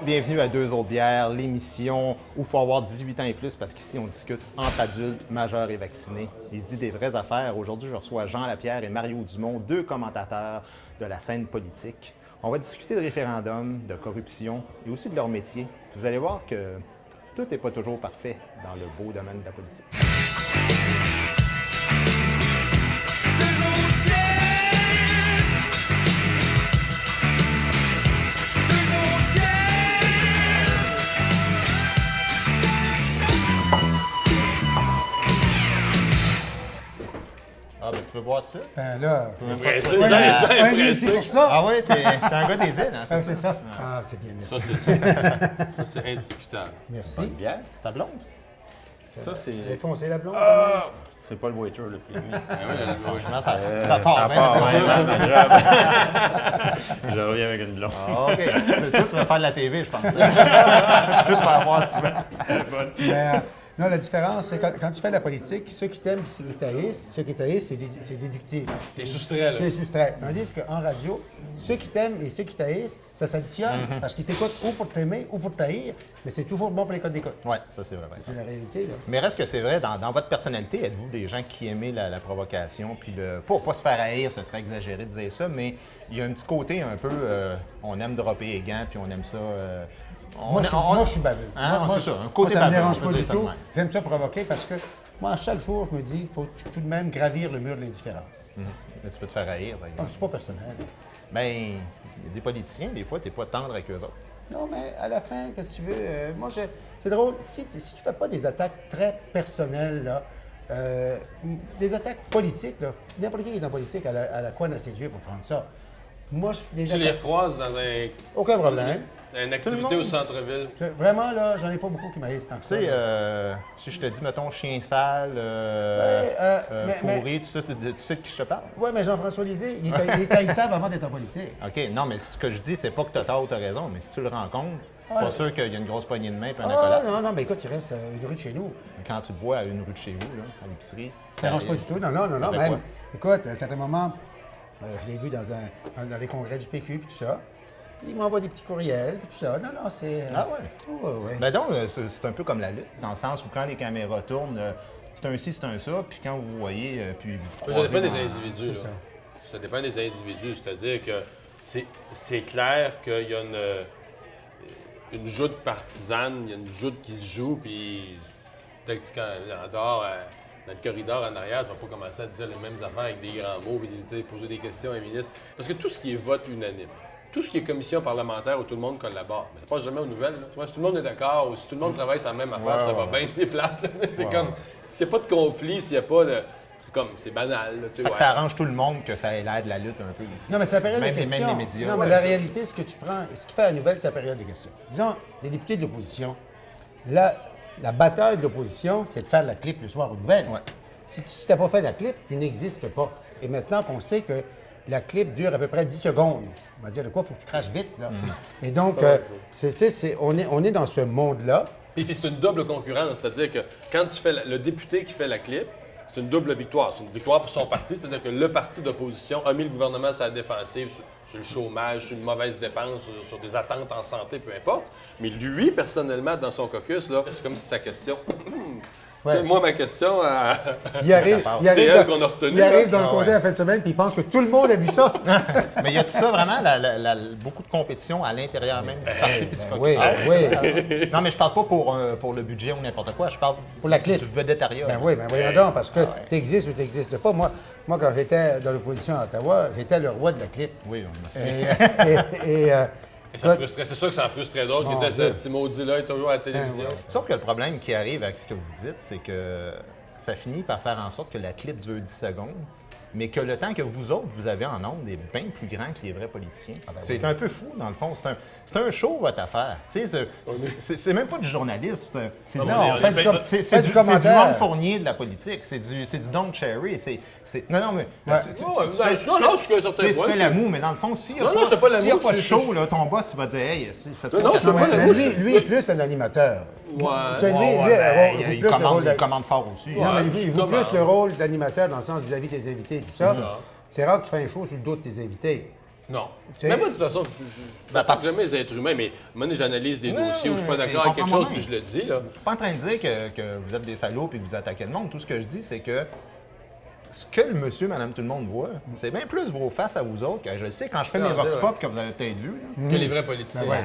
Bienvenue à Deux autres bières, l'émission où il faut avoir 18 ans et plus parce qu'ici, on discute entre adultes, majeurs et vaccinés. Il se dit des vraies affaires. Aujourd'hui, je reçois Jean Lapierre et Mario Dumont, deux commentateurs de la scène politique. On va discuter de référendum, de corruption et aussi de leur métier. Vous allez voir que tout n'est pas toujours parfait dans le beau domaine de la politique. Ah, ben tu veux boire de ça? Ben là, Jean est c'est pour ça. Ah oui, t'es un gars des îles, hein, Ah, c'est c'est ça? ça. Ah, c'est bien, Ça, merci. c'est ça. Ça, c'est indiscutable. Merci. Bière, c'est ta blonde? Ça, c'est... Elle est foncée la blonde. C'est pas le waiter le plus. Franchement, ça part Ça bien. part, ouais, ça, ma job. Je reviens avec une blonde. Ah, OK. C'est toi, tu vas faire de la TV, je pense. Tu veux te faire voir souvent. Mais, non, la différence, c'est quand tu fais de la politique, ceux qui t'aiment et ceux qui t'haïssent, c'est déductif. T'es soustrait, Tu là. es soustrait. Tandis qu'en radio, ceux qui t'aiment et ceux qui t'haïssent, ça s'additionne parce qu'ils t'écoutent ou pour t'aimer ou pour t'haïr, mais c'est toujours bon pour les codes d'écoute. Oui, ça, c'est vrai. C'est la réalité, là. Mais reste que c'est vrai, dans votre personnalité, êtes-vous des gens qui aimez la provocation? Puis pour pas se faire haïr, ce serait exagéré de dire ça, mais il y a un petit côté un peu, on aime dropper les gants, puis on aime ça... Moi, je suis baveux. Hein, Moi, c'est ça, un côté moi, ça me baveux, dérange on peut pas dire du ça de tout. même. J'aime ça provoquer parce que moi, chaque jour, je me dis, il faut tout de même gravir le mur de l'indifférence. Mais tu peux te faire haïr, par Donc, exemple. c'est pas personnel. Ben, il y a des politiciens, des fois, t'es pas tendre avec eux autres. Non, mais à la fin, qu'est-ce que tu veux? C'est drôle, si tu fais pas des attaques très personnelles, là, des attaques politiques, là, n'importe qui est en politique, à la quoi c'est Dieu pour prendre ça. Moi, Tu les recroises dans Aucun problème. une activité au centre-ville. Vraiment, là, j'en ai pas beaucoup qui m'haïssent tant que Tu ça. sais, là. si je te dis, mettons, chien sale, pourri, tout ça, tu sais de qui je te parle? Ouais, mais Jean-François Lisée, il est haïssable avant d'être en politique. OK, non, mais ce que je dis, c'est pas que tu as tort ou tu as raison, mais si tu le rencontres, Ah. pas sûr qu'il y a une grosse poignée de main et un Ah, accolade. non, mais écoute, il reste une rue de chez nous. Quand tu bois à une rue de chez vous, là, à l'épicerie, Ça ne dérange pas du tout. Non, ça fait même. quoi? Écoute, à un certain moment, je l'ai vu dans les congrès du PQ puis tout ça. Il m'envoie des petits courriels puis tout ça. Non, c'est... Ah ouais? Ouais. Ben donc, c'est un peu comme la lutte, dans le sens où quand les caméras tournent, c'est un ci, c'est un ça, puis quand vous voyez, puis vous Ça croisez dépend des dans- individus. C'est là. ça. Ça dépend des individus. C'est-à-dire que c'est clair qu'il y a une joute partisane, il y a une joute qui se joue, puis peut-être que quand en dehors, dans le corridor en arrière, tu vas pas commencer à dire les mêmes affaires avec des grands mots, puis tu sais, poser des questions à un ministre. Parce que tout ce qui est vote unanime, tout ce qui est commission parlementaire où tout le monde collabore, mais ça passe jamais aux nouvelles. Là. Tu vois, si tout le monde est d'accord ou si tout le monde travaille sur la même affaire, ça va bien, c'est plate. Là. C'est comme, s'il n'y a pas de conflit, s'il n'y a pas de... C'est comme, c'est banal. Là, tu sais, Fait que ouais. ça arrange tout le monde que ça ait l'air de la lutte un peu ici. Non, mais c'est la période Même de les- questions. même les médias. Non, mais Ouais, la ça. réalité, ce que tu prends, ce qui fait la nouvelle, c'est la période de questions. Disons, les députés de l'opposition, la bataille de l'opposition, c'est de faire la clip le soir aux nouvelles. Ouais. Si tu n'as pas fait la clip, tu n'existes pas. Et maintenant qu'on sait que la clip dure à peu près 10 secondes, on va dire de quoi, il faut que tu craches vite. Là. Et donc, on est dans ce monde-là. Puis c'est une double concurrence, c'est-à-dire que quand tu fais le député qui fait la clip, c'est une double victoire. C'est une victoire pour son parti, c'est-à-dire que le parti d'opposition a mis le gouvernement sur la défensive, sur le chômage, sur une mauvaise dépense, sur des attentes en santé, peu importe. Mais lui, personnellement, dans son caucus, là, c'est comme si sa question... Ouais. Tu sais, moi, ma question, Il arrive, C'est elle qu'on a retenue, il arrive là. dans le comté la fin de semaine, puis il pense que tout le monde a vu ça. Mais y a tout ça vraiment, beaucoup de compétition à l'intérieur même du parti puis du caucus? oui, Ah, oui. Non, mais je parle pas pour le budget ou n'importe quoi, je parle Pour la clip. du vedettariat. Ben oui, ben voyons donc, parce que tu existes ou tu n'existes pas. Moi, quand j'étais dans l'opposition à Ottawa, j'étais le roi de la clip. Oui, on me suit. et ça frustrait, c'est sûr que ça en frustrait d'autres qui Mon étaient Dieu. ce petit maudit-là, toujours à la télévision. ouais. Sauf que le problème qui arrive avec ce que vous dites, c'est que ça finit par faire en sorte que la clip dure 10 secondes, mais que le temps que vous autres, vous avez en ondes est bien plus grand que les vrais politiciens. C'est un peu fou, dans le fond. C'est un show, votre affaire. Tu sais, c'est même pas du journaliste. C'est du, Non, on fait du c'est du commentaire. Ron Fournier de la politique. C'est du Don Cherry. Non, mais... Ouais. Non, je suis qu'à un certain tu point, fais c'est- la moue, mais dans le fond, s'il n'y a, Non, non, c'est pas la s'il y a moue, pas de c'est- show, là, ton boss, il va dire « Hey, fais-toi Non, je quatre sais pas, mois. la Mais mouche, lui est plus un animateur. Ouais. Tu sais, lui, Ouais, lui, ben, il il joue plus le rôle il commande fort aussi. Non, mais lui, il joue comment? plus le rôle d'animateur dans le sens vis-à-vis des invités et tout ça. ça. C'est rare que tu fais un show sur le dos de tes invités. Non. Tu sais- Mais moi, de toute façon, je Ben, n'attaque jamais les êtres humains, mais moi, j'analyse des Non, dossiers où je suis pas mais d'accord avec quelque chose, comprends-moi puis je le dis, là. Je suis pas en train de dire que vous êtes des salauds et que vous attaquez le monde. Tout ce que je dis, c'est que ce que le monsieur, madame, tout le monde voit, c'est bien plus vos faces à vous autres. Que je sais, quand je fais Non, mes vox c'est vrai. pop que vous avez peut-être vu, là, Que les vrais politiciens. ben,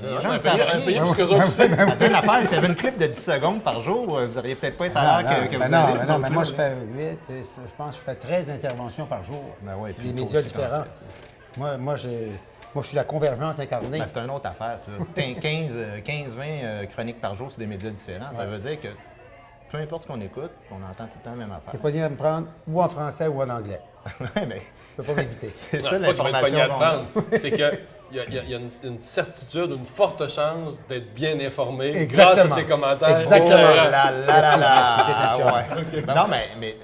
les gens un ne savent pays rien. plus qu'eux autres aussi. Après une affaire, s'il y avait une clip de 10 secondes par jour, vous n'auriez peut-être pas le salaire que vous avez. non, vous mais autres, moi, là. je fais 8, je pense que je fais 13 interventions par jour. Ben ouais, sur puis des toi médias aussi, différents. t'en fais, Moi, je suis la convergence incarnée. Ben, c'est une autre affaire, ça. 15-20 chroniques par jour sur des médias différents. Ça veut dire que peu importe ce qu'on écoute, on entend tout le temps la même Tu affaire. pas venir me prendre ou en français ou en anglais. Ouais, mais Je peux pas m'éviter. c'est Non, ça c'est pas qu'il va être pogné à te l'information. prendre. C'est qu'il y a une certitude, une forte chance d'être bien informé Exactement. grâce à tes commentaires. Exactement. Oh éclairants. là là là là. C'était ta job. Ouais. Non, mais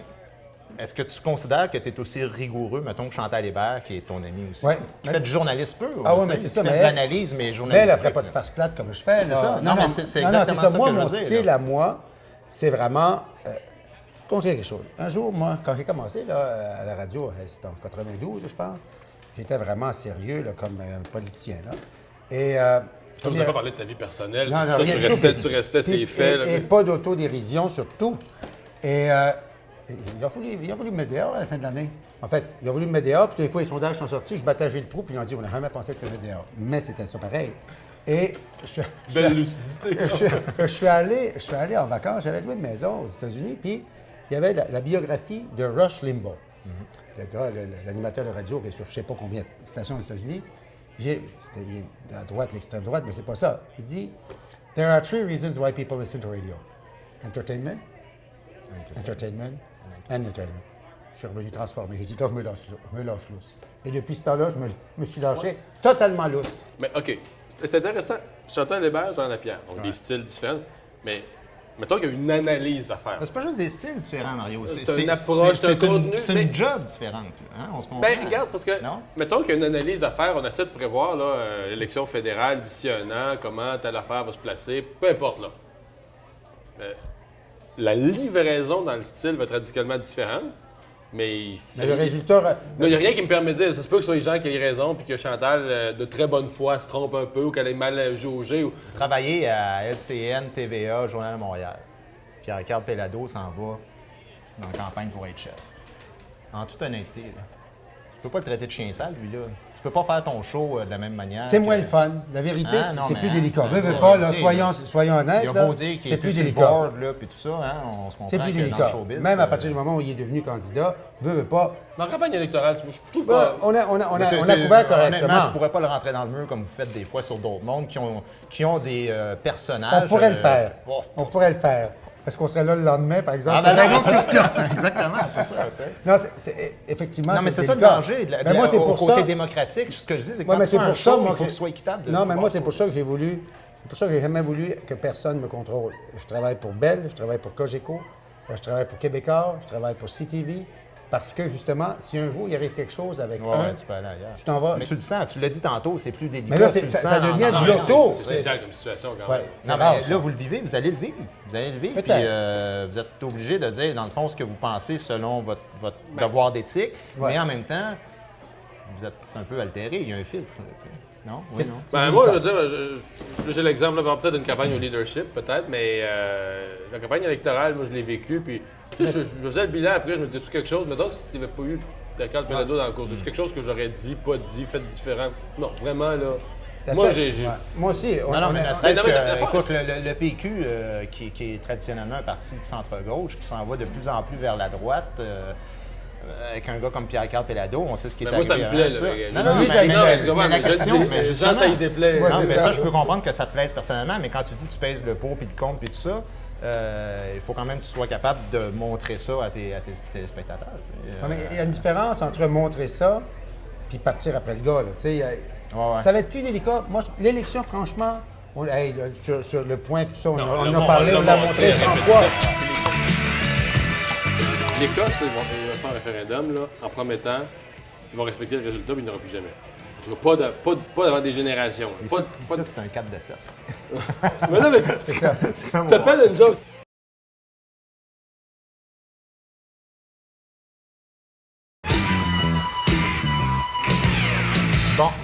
est-ce que tu considères que tu es aussi rigoureux, mettons, que Chantal Hébert, qui est ton ami aussi, Ouais. qui fait du journalisme pur? Ah oui, tu mais sais, c'est qui ça, fait mais de elle- l'analyse, mais Mais journalistique. elle ne ferait pas de face plate comme je fais. C'est là. ça. Non, mais c'est non, exactement c'est ça. ça que Moi, je veux mon dire, style là. à moi, c'est vraiment... conseiller quelque chose. Un jour, moi, quand j'ai commencé là, à la radio, c'était en 92, je pense, j'étais vraiment sérieux là, comme politicien. Là. Et... Tu n'as pas parlé de ta vie personnelle. Non, non, ça, rien tu du restais, tout. tu restais Puis- ses faits. là, Et pas d'autodérision surtout. Et ils ont voulu me mettre dehors à la fin de l'année. En fait, ils ont voulu me mettre dehors, puis tout d'un coup, les sondages sont sortis, je battais le trou, puis ils ont dit, on n'a jamais pensé que tu mettre dehors. Mais c'était ça pareil. Et Belle lucidité. je suis allé en vacances, j'avais loué une maison aux États-Unis, puis il y avait la biographie de Rush Limbaugh, le gars, l'animateur de radio qui est sur je ne sais pas combien de stations aux États-Unis. Il est à droite, l'extrême droite, mais c'est pas ça. Il dit There are three reasons why people listen to radio: entertainment, entertainment, and entertainment. Je suis revenu transformé. J'ai dit là, je me lâche lousse. Et depuis ce temps-là, je me suis lâché totalement lousse. Mais OK, c'est intéressant. Chantal Hébert, Jean Lapierre, donc des styles différents. Mais mettons qu'il y a une analyse à faire. Mais c'est pas juste des styles différents, Mario. C'est une approche, c'est un contenu, C'est mais- une job différente. Là, hein? On se comprend. Ben, regarde, parce que, Non? mettons qu'il y a une analyse à faire, on essaie de prévoir là, l'élection fédérale d'ici un an, comment telle affaire va se placer, peu importe là. La livraison dans le style va être radicalement différente, mais Mais le résultat. il n'y a rien qui me permet de dire, ça se peut que ce soit les gens qui aient raison, puis que Chantal, de très bonne foi, se trompe un peu, ou qu'elle ait mal jaugé. Ou... Travailler à LCN, TVA, Journal de Montréal. Pierre-Carl Pellado s'en va dans la campagne pour être chef. En toute honnêteté, là, tu peux pas le traiter de chien sale, lui, là. Tu peux pas faire ton show de la même manière. C'est que- moins le fun. La vérité, Ah, non, c'est mais, plus hein, délicat. c'est Veux ça. pas, là, Tu sais, soyons honnêtes. Il a là, beau dire qu'il c'est est plus sur le délicat. board, là, puis tout ça, hein, on se comprend C'est plus que dans le délicat. showbiz... Même à partir du moment où il est devenu candidat, veux pas. Mais en campagne électorale, je trouve Bah, pas... on a Mais couvert honnêtement, correctement. tu pourrais pas le rentrer dans le mur comme vous faites des fois sur d'autres mondes qui ont des personnages... On pourrait le faire. bon. On pourrait le faire. Est-ce qu'on serait là le lendemain, par exemple? Ah, ben C'est une non, autre question. Exactement, c'est ça, tu sais. Non, effectivement, Non, mais c'est ça le délicat. danger. Mais moi, c'est au pour côté ça. démocratique, ce que je dis, c'est que Ouais, quand mais tu c'est fais un pour ça, show, moi, il faut que- que ce soit équitable. de Non, mais pouvoir moi, c'est faire. pour ça que j'ai voulu. C'est pour ça que j'ai jamais voulu que personne me contrôle. Je travaille pour Bell, je travaille pour Cogeco, je travaille pour Québécois, je travaille pour CTV. Parce que, justement, si un jour il arrive quelque chose avec Ouais, un, tu peux aller ailleurs. tu t'en vas. Mais tu le sens, tu l'as dit tantôt, c'est plus délicat. Mais là, tu le ça sens devient en- de mais l'auto. c'est exact comme situation quand Ouais. même. C'est Non, rare, mais ça. là, vous le vivez, vous allez le vivre. Vous allez le vivre. Puis Peut-être. vous êtes obligé de dire, dans le fond, ce que vous pensez selon votre devoir d'éthique. Ouais. Mais en même temps, c'est un peu altéré. Il y a un filtre. Là, tu sais. Non? Oui, non? Ben, moi, je veux dire, j'ai l'exemple, là, peut-être d'une campagne au leadership, peut-être, mais la campagne électorale, moi, je l'ai vécue, puis tu sais, je faisais le bilan après, je me disais quelque chose, mais donc, si tu n'avais pas eu Pierre-Carl Pellado dans le cours, c'est quelque chose que j'aurais dit, pas dit, fait différent. Non, vraiment, là. Moi, Ça, j'ai. ouais. Moi aussi. Non, mais ne Mais serait-ce non, mais que, la- écoute, le PQ, qui est traditionnellement un parti de centre-gauche, qui s'en va de plus en plus vers la droite, avec un gars comme Pierre-Carl Pellado, on sait ce qui est Ben, moi, ça arrivé me plaît, avant là. ça. Non, lui, ça lui plaît. tu comprends, mais la mais je le question, dis, mais les gens, justement- ça y déplaît. Ouais, Non, c'est mais ça. ça, je peux comprendre que ça te plaise personnellement, mais quand tu dis que tu pèses le pour puis le contre puis tout ça, il faut quand même que tu sois capable de montrer ça à tes téléspectateurs. Tu sais. Ouais, mais il y a une différence entre montrer ça puis partir après le gars. Là. Tu sais, ouais. Ça va être plus délicat. Moi, l'élection, franchement, hey, là, sur le point, tout ça, on en a on parlé, l'a on l'a montré, montré 100 répété. fois. L'Écosse, ils vont faire un référendum là, en promettant qu'ils vont respecter le résultat, mais il n'y en aura plus jamais. Pas devant des générations. là. Ici, Pas de- c'est un 4 de 7. Mais non, mais tu t'appelles une joke.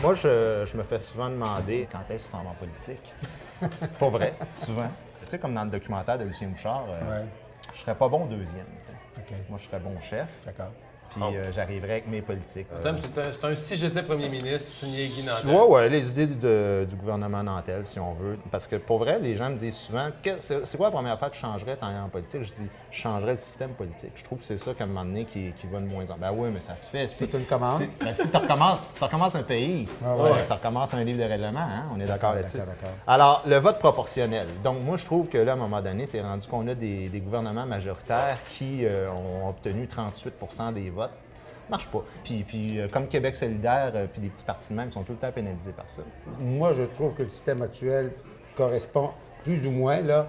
Moi, je me fais souvent demander quand est-ce que tu t'en vas en politique. Pas vrai, souvent. Tu sais, comme dans le documentaire de Lucien Bouchard, je serais pas bon deuxième. Tu sais. OK. Moi, je serais bon chef, D'accord. puis j'arriverais avec mes politiques. C'est un si j'étais premier ministre signé Guy Nantel. Ouais, les idées du gouvernement Nantel, si on veut. Parce que pour vrai, les gens me disent souvent c'est quoi la première affaire que je changerais en politique? Je dis je changerais le système politique. Je trouve que c'est ça qu'à un moment donné qui va de moins en moins. Ben oui, mais ça se fait. C'est une commande. Si tu recommences un pays, tu recommences un livre de règlement, hein? On est d'accord là-dessus. D'accord. Alors, le vote proportionnel. Donc, moi, je trouve que là, à un moment donné, c'est rendu qu'on a des gouvernements majoritaires qui ont obtenu 38 des votes. Marche pas. Puis comme Québec solidaire, puis des petits partis de même sont tout le temps pénalisés par ça. Moi, je trouve que le système actuel correspond plus ou moins là,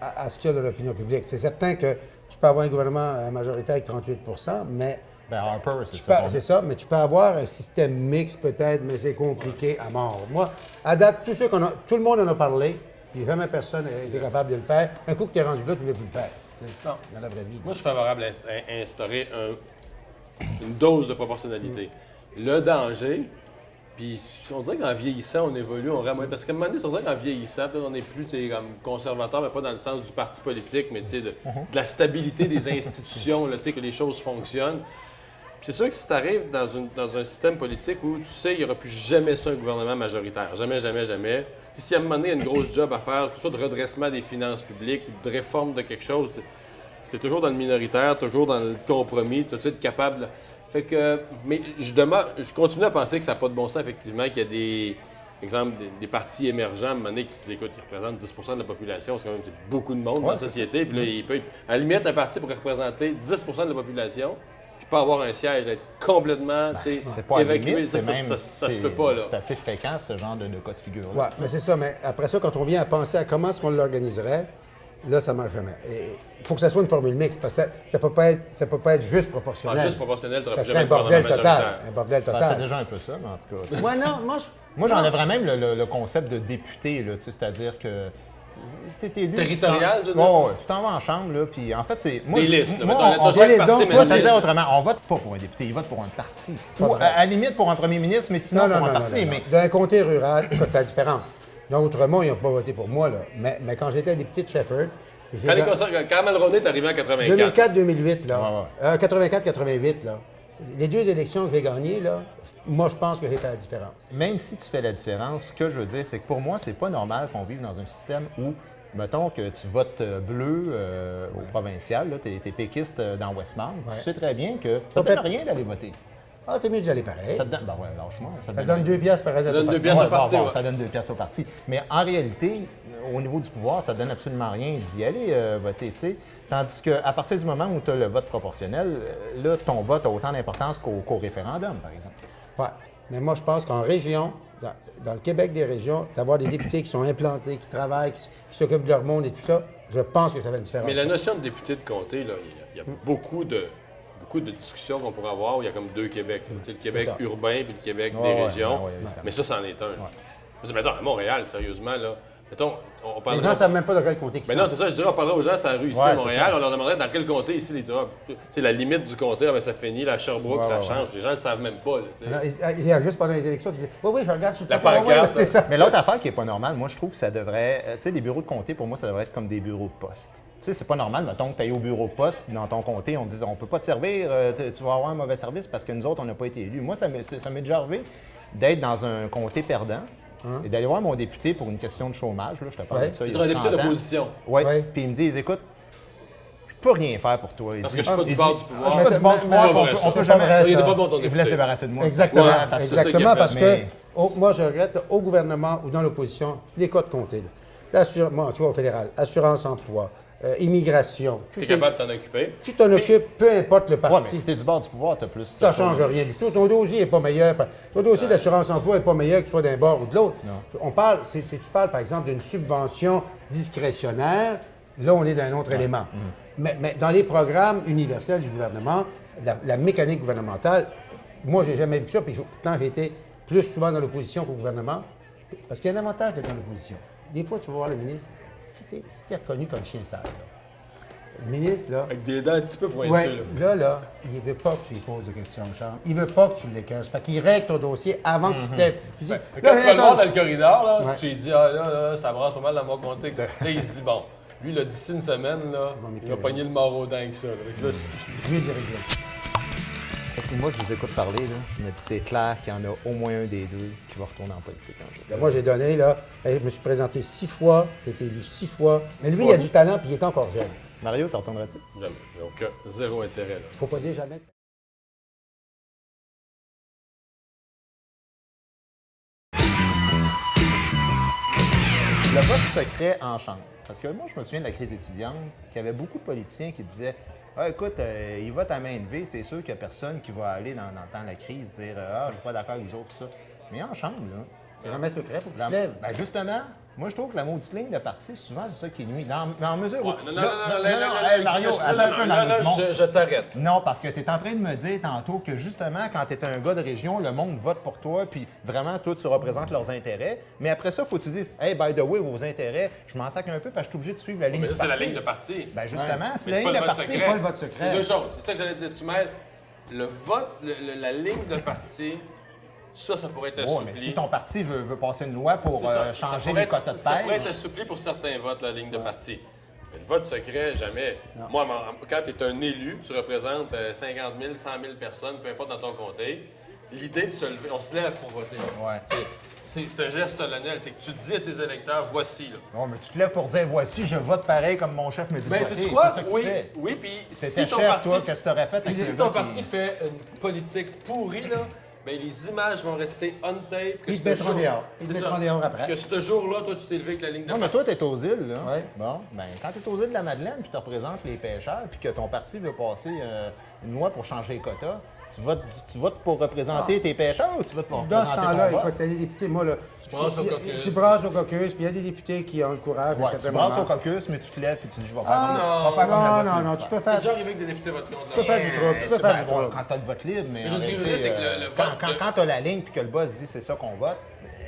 à ce qu'il y a dans l'opinion publique. C'est certain que tu peux avoir un gouvernement majoritaire avec 38 mais Ben Harper, c'est ça. c'est ça, mais tu peux avoir un système mixte peut-être, mais c'est compliqué à mort. Moi, à date, tout le monde en a parlé, puis jamais personne n'a été capable de le faire. Un coup que tu es rendu là, tu ne veux plus le faire. C'est ça, dans la vraie vie. Moi, je suis favorable à instaurer une dose de proportionnalité. Le danger, puis on dirait qu'en vieillissant, on évolue, on ramène. Parce qu'à un moment donné, on dirait qu'en vieillissant, peut-être on n'est plus comme conservateur, mais pas dans le sens du parti politique, mais de la stabilité des institutions, là, que les choses fonctionnent. Puis c'est sûr que si tu arrives dans un système politique où tu sais qu'il n'y aura plus jamais ça un gouvernement majoritaire, jamais, jamais, jamais. Si à un moment donné, il y a une grosse job à faire, que ce soit de redressement des finances publiques, de réforme de quelque chose, c'est toujours dans le minoritaire, toujours dans le compromis, tu vas être capable. Fait que, mais je continue à penser que ça n'a pas de bon sens, effectivement, qu'il y a des partis émergents, à un moment donné, qui représentent 10 de la population, c'est quand même beaucoup de monde dans la société. Puis là, il peut, à la limite, un parti pourrait représenter 10 de la population, puis pas avoir un siège, être complètement c'est pas évacué. limite, Ça se peut pas, là. C'est assez fréquent, ce genre de cas de figure-là. Oui, mais c'est ça. Mais après ça, quand on vient à penser à comment est-ce qu'on l'organiserait, là, ça ne marche jamais. Il faut que ça soit une formule mixte, parce que ça peut pas être juste proportionnel. Juste proportionnel, tu ça serait un bordel total. Un bordel Ben, total. c'est déjà un peu ça, mais en tout cas. Moi, non. Moi, j'enlèverais même le concept de député, là, c'est-à-dire que t'es élu. Territorial, je veux dire? Ouais, tu t'en vas en chambre, là, puis en fait, c'est. Moi, Des listes, moi, mettons, on chaque les parti dons, met toi, une ça veut liste. dire autrement, on vote pas pour un député, il vote pour un parti. Pas Ou, vrai. à la limite pour un premier ministre, mais sinon pour un parti. Mais D'un comté rural, écoute, c'est la différence. Donc, autrement, ils n'ont pas voté pour moi, là. Mais quand j'étais député de Shefford, Quand Mulroney est arrivé en 84. 2004-2008, là. 84-88, là. Les deux élections que j'ai gagnées, là, moi, je pense que j'ai fait la différence. même si tu fais la différence, ce que je veux dire, c'est que pour moi, c'est pas normal qu'on vive dans un système où, mettons que tu votes bleu au provincial, tu es péquiste dans Westmount, tu sais très bien que ça ne te donne rien d'aller voter. Ah, t'es mieux d'y aller pareil. Ça te donne, ben ouais, lâche-moi. Ça donne 2 piastres par année. Ça donne 2 parti. piastres Ouais, au parti, bon, ouais. ça donne 2 piastres au parti. Mais en réalité, au niveau du pouvoir, ça donne absolument rien d'y aller voter, tu sais. Tandis qu'à partir du moment où tu as le vote proportionnel, là, ton vote a autant d'importance qu'au référendum, par exemple. Ouais. Mais moi, je pense qu'en région, dans le Québec des régions, d'avoir des députés qui sont implantés, qui travaillent, qui s'occupent de leur monde et tout ça, je pense que ça fait une différence. Mais la notion de député de comté, là, il y a beaucoup de discussions qu'on pourrait avoir où il y a comme deux Québec. Tu sais, le Québec C'est ça. urbain puis le Québec Ouais, des ouais, régions. ouais, ouais, Mais ça, c'en est un. Je dis, mettons, à Montréal, sérieusement, là. Mettons, on Les parlerait. gens ne savent même pas dans quel comté ils Mais sont. non, c'est ça, je dirais, on parlerait aux gens sur la rue ici Ouais, à c'est Montréal, ça. on leur demanderait dans quel comté ici, ils diraient, c'est la limite du comté, ah, ben, ça finit, la Sherbrooke, ça change. Les gens ne le savent même pas. Là, tu sais. Non, il y a juste pendant les élections qui disent oui, je regarde sur le La papier. pancarte, Ouais, c'est ça. Mais l'autre affaire qui n'est pas normale, moi, je trouve que ça devrait. Tu sais, les bureaux de comté, pour moi, ça devrait être comme des bureaux de poste. Tu sais, c'est pas normal, mettons que tu ailles au bureau de poste, puis dans ton comté, on te dit on peut pas te servir, tu vas avoir un mauvais service parce que nous autres, on n'a pas été élus. Moi, ça m'est déjà arrivé d'être dans un comté perdant et d'aller voir mon député pour une question de chômage. Là, je te parle Ouais. de ça. Tu il es y a un député 30 ans. d'opposition. Oui. Ouais. Puis ils me disent écoute, je peux rien faire pour toi. Il Parce dit, que je suis pas du il bord dit, du pouvoir. je suis pas du bord du Mais- pouvoir, mais- on peut c'est pas jamais. vrai, Il ça. n'est pas bon ton Il vous laisse député. débarrasser de moi. Exactement, Ouais, ça se peut. exactement, parce Mais- que moi, je regrette au gouvernement ou dans l'opposition, les cas de comté. Moi, tu vois, au fédéral, assurance-emploi, immigration. Tu es capable de t'en occuper. Tu t'en occupes, peu importe le Ouais, mais parti. si t'es du bord du pouvoir, t'as plus. Ça ne change rien du tout. Ton dossier n'est pas meilleur. Ton dossier d'assurance-emploi n'est pas meilleur que tu sois d'un bord ou de l'autre. On parle, si tu parles, par exemple, d'une subvention discrétionnaire, là, on est dans un autre élément. Mais dans les programmes universels du gouvernement, la mécanique gouvernementale, moi, j'ai jamais vu ça. Puis pourtant, j'ai été plus souvent dans l'opposition qu'au gouvernement. Parce qu'il y a un avantage d'être dans l'opposition. Des fois, tu vas voir le ministre, si tu es reconnu comme chien sale, là, le ministre, là, Avec des dents un petit peu pointues. ouais, là. là, il veut pas que tu lui poses de questions, Charles. Il veut pas que tu l'écœures. Fait qu'il règle ton dossier avant que tu te lèves. Tu dis, Fait que Quand tu vas le voir dans le corridor, là, Ouais. tu lui dis, ah là, ça brasse pas mal dans mon comté. Là, il se dit, bon, lui, là, d'ici une semaine, là, il va pogner le mort aux dents avec ça. Là. Fait que là, mieux d'y régler. Moi, je vous écoute parler, là. Je me dis, c'est clair qu'il y en a au moins un des deux qui va retourner en politique un jour. Là, moi, j'ai donné, là, je me suis présenté 6 fois, j'ai été élu 6 fois. Mais lui, il a du talent, puis il est encore jeune. Mario, t'en retourneras-tu? jamais. J'ai aucun, zéro intérêt. Là. Faut pas dire jamais. Le vote secret en chambre. Parce que moi, je me souviens de la crise étudiante, qu'il y avait beaucoup de politiciens qui disaient ah, écoute, ils votent à main levée, c'est sûr qu'il n'y a personne qui va aller dans le temps de la crise dire ah, je suis pas d'accord avec vous autres, tout ça. Mais en chambre, là. C'est jamais secret, faut que tu la- te lèves. Ben justement, moi, je trouve que la maudite ligne de parti, souvent, c'est ça qui nuit. Mais en mesure où. Ouais, non, Hey, Mario, attends un peu, Mario Dumont. je t'arrête. Non, parce que tu es en train de me dire tantôt que justement, quand tu es un gars de région, le monde vote pour toi, puis vraiment, toi, tu représentes leurs intérêts. Mais après ça, il faut que tu dises, hey, by the way, vos intérêts, je m'en sac un peu parce que je suis obligé de suivre la ligne Mais du ça, c'est parti. la ligne de parti. Ben justement, c'est Mais la ligne pas de le vote parti. secret. pas le vote secret. C'est deux choses. C'est ça que j'allais dire. Tu mêles le vote, la ligne de parti, ça pourrait être Oh, assoupli. mais si ton parti veut passer une loi pour C'est ça. Ça changer pourrait les quotas de Ça pourrait être pêche, assoupli pour certains votes, la ligne de parti. Mais le vote secret, jamais. Moi, quand tu es un élu, tu représentes 50 000, 100 000 personnes, peu importe dans ton comté, l'idée de se lever, on se lève pour voter. Ouais. C'est un geste solennel. C'est que tu dis à tes électeurs, voici. Là. non, mais tu te lèves pour dire, voici, je vote pareil comme mon chef me dit de Ben, voter. c'est quoi? ça que Oui, tu fais. oui, puis C'est si ta ton chef, parti, toi, qu'est-ce que tu aurais fait avec si le ton gars parti qui- fait une politique pourrie, là, ben, les images vont rester on tape. Ils te mettront dehors. Ils te C'est mettront ça. dehors après. Que ce jour-là, toi, tu t'es levé avec la ligne de Non, mais parti. toi, t'es aux îles, là. Ouais. Bon, ben quand t'es aux îles de la Madeleine, puis tu représentes les pêcheurs, puis que ton parti veut passer une loi pour changer les quotas, tu votes pour représenter tes pêcheurs ou tu votes pour Dans ce représenter temps-là, ton boss? écoute, il y a des députés, moi, là. brasses au caucus. Tu brasses au caucus, puis il y a des députés qui ont le courage. à Ouais, certains tu brasses moments. au caucus, mais tu te lèves puis tu dis je vais faire Ah, comme, va faire comme la bosse non, tu municipale. peux C'est faire. déjà arrivé avec des députés votent contre. Tu peux faire du trouble, tu peux C'est faire bien du bon trouble. quand t'as le vote libre, mais Mais en je veux dire, réalité, c'est que le quand, vote quand, de- quand t'as la ligne puis que le boss dit c'est ça qu'on vote.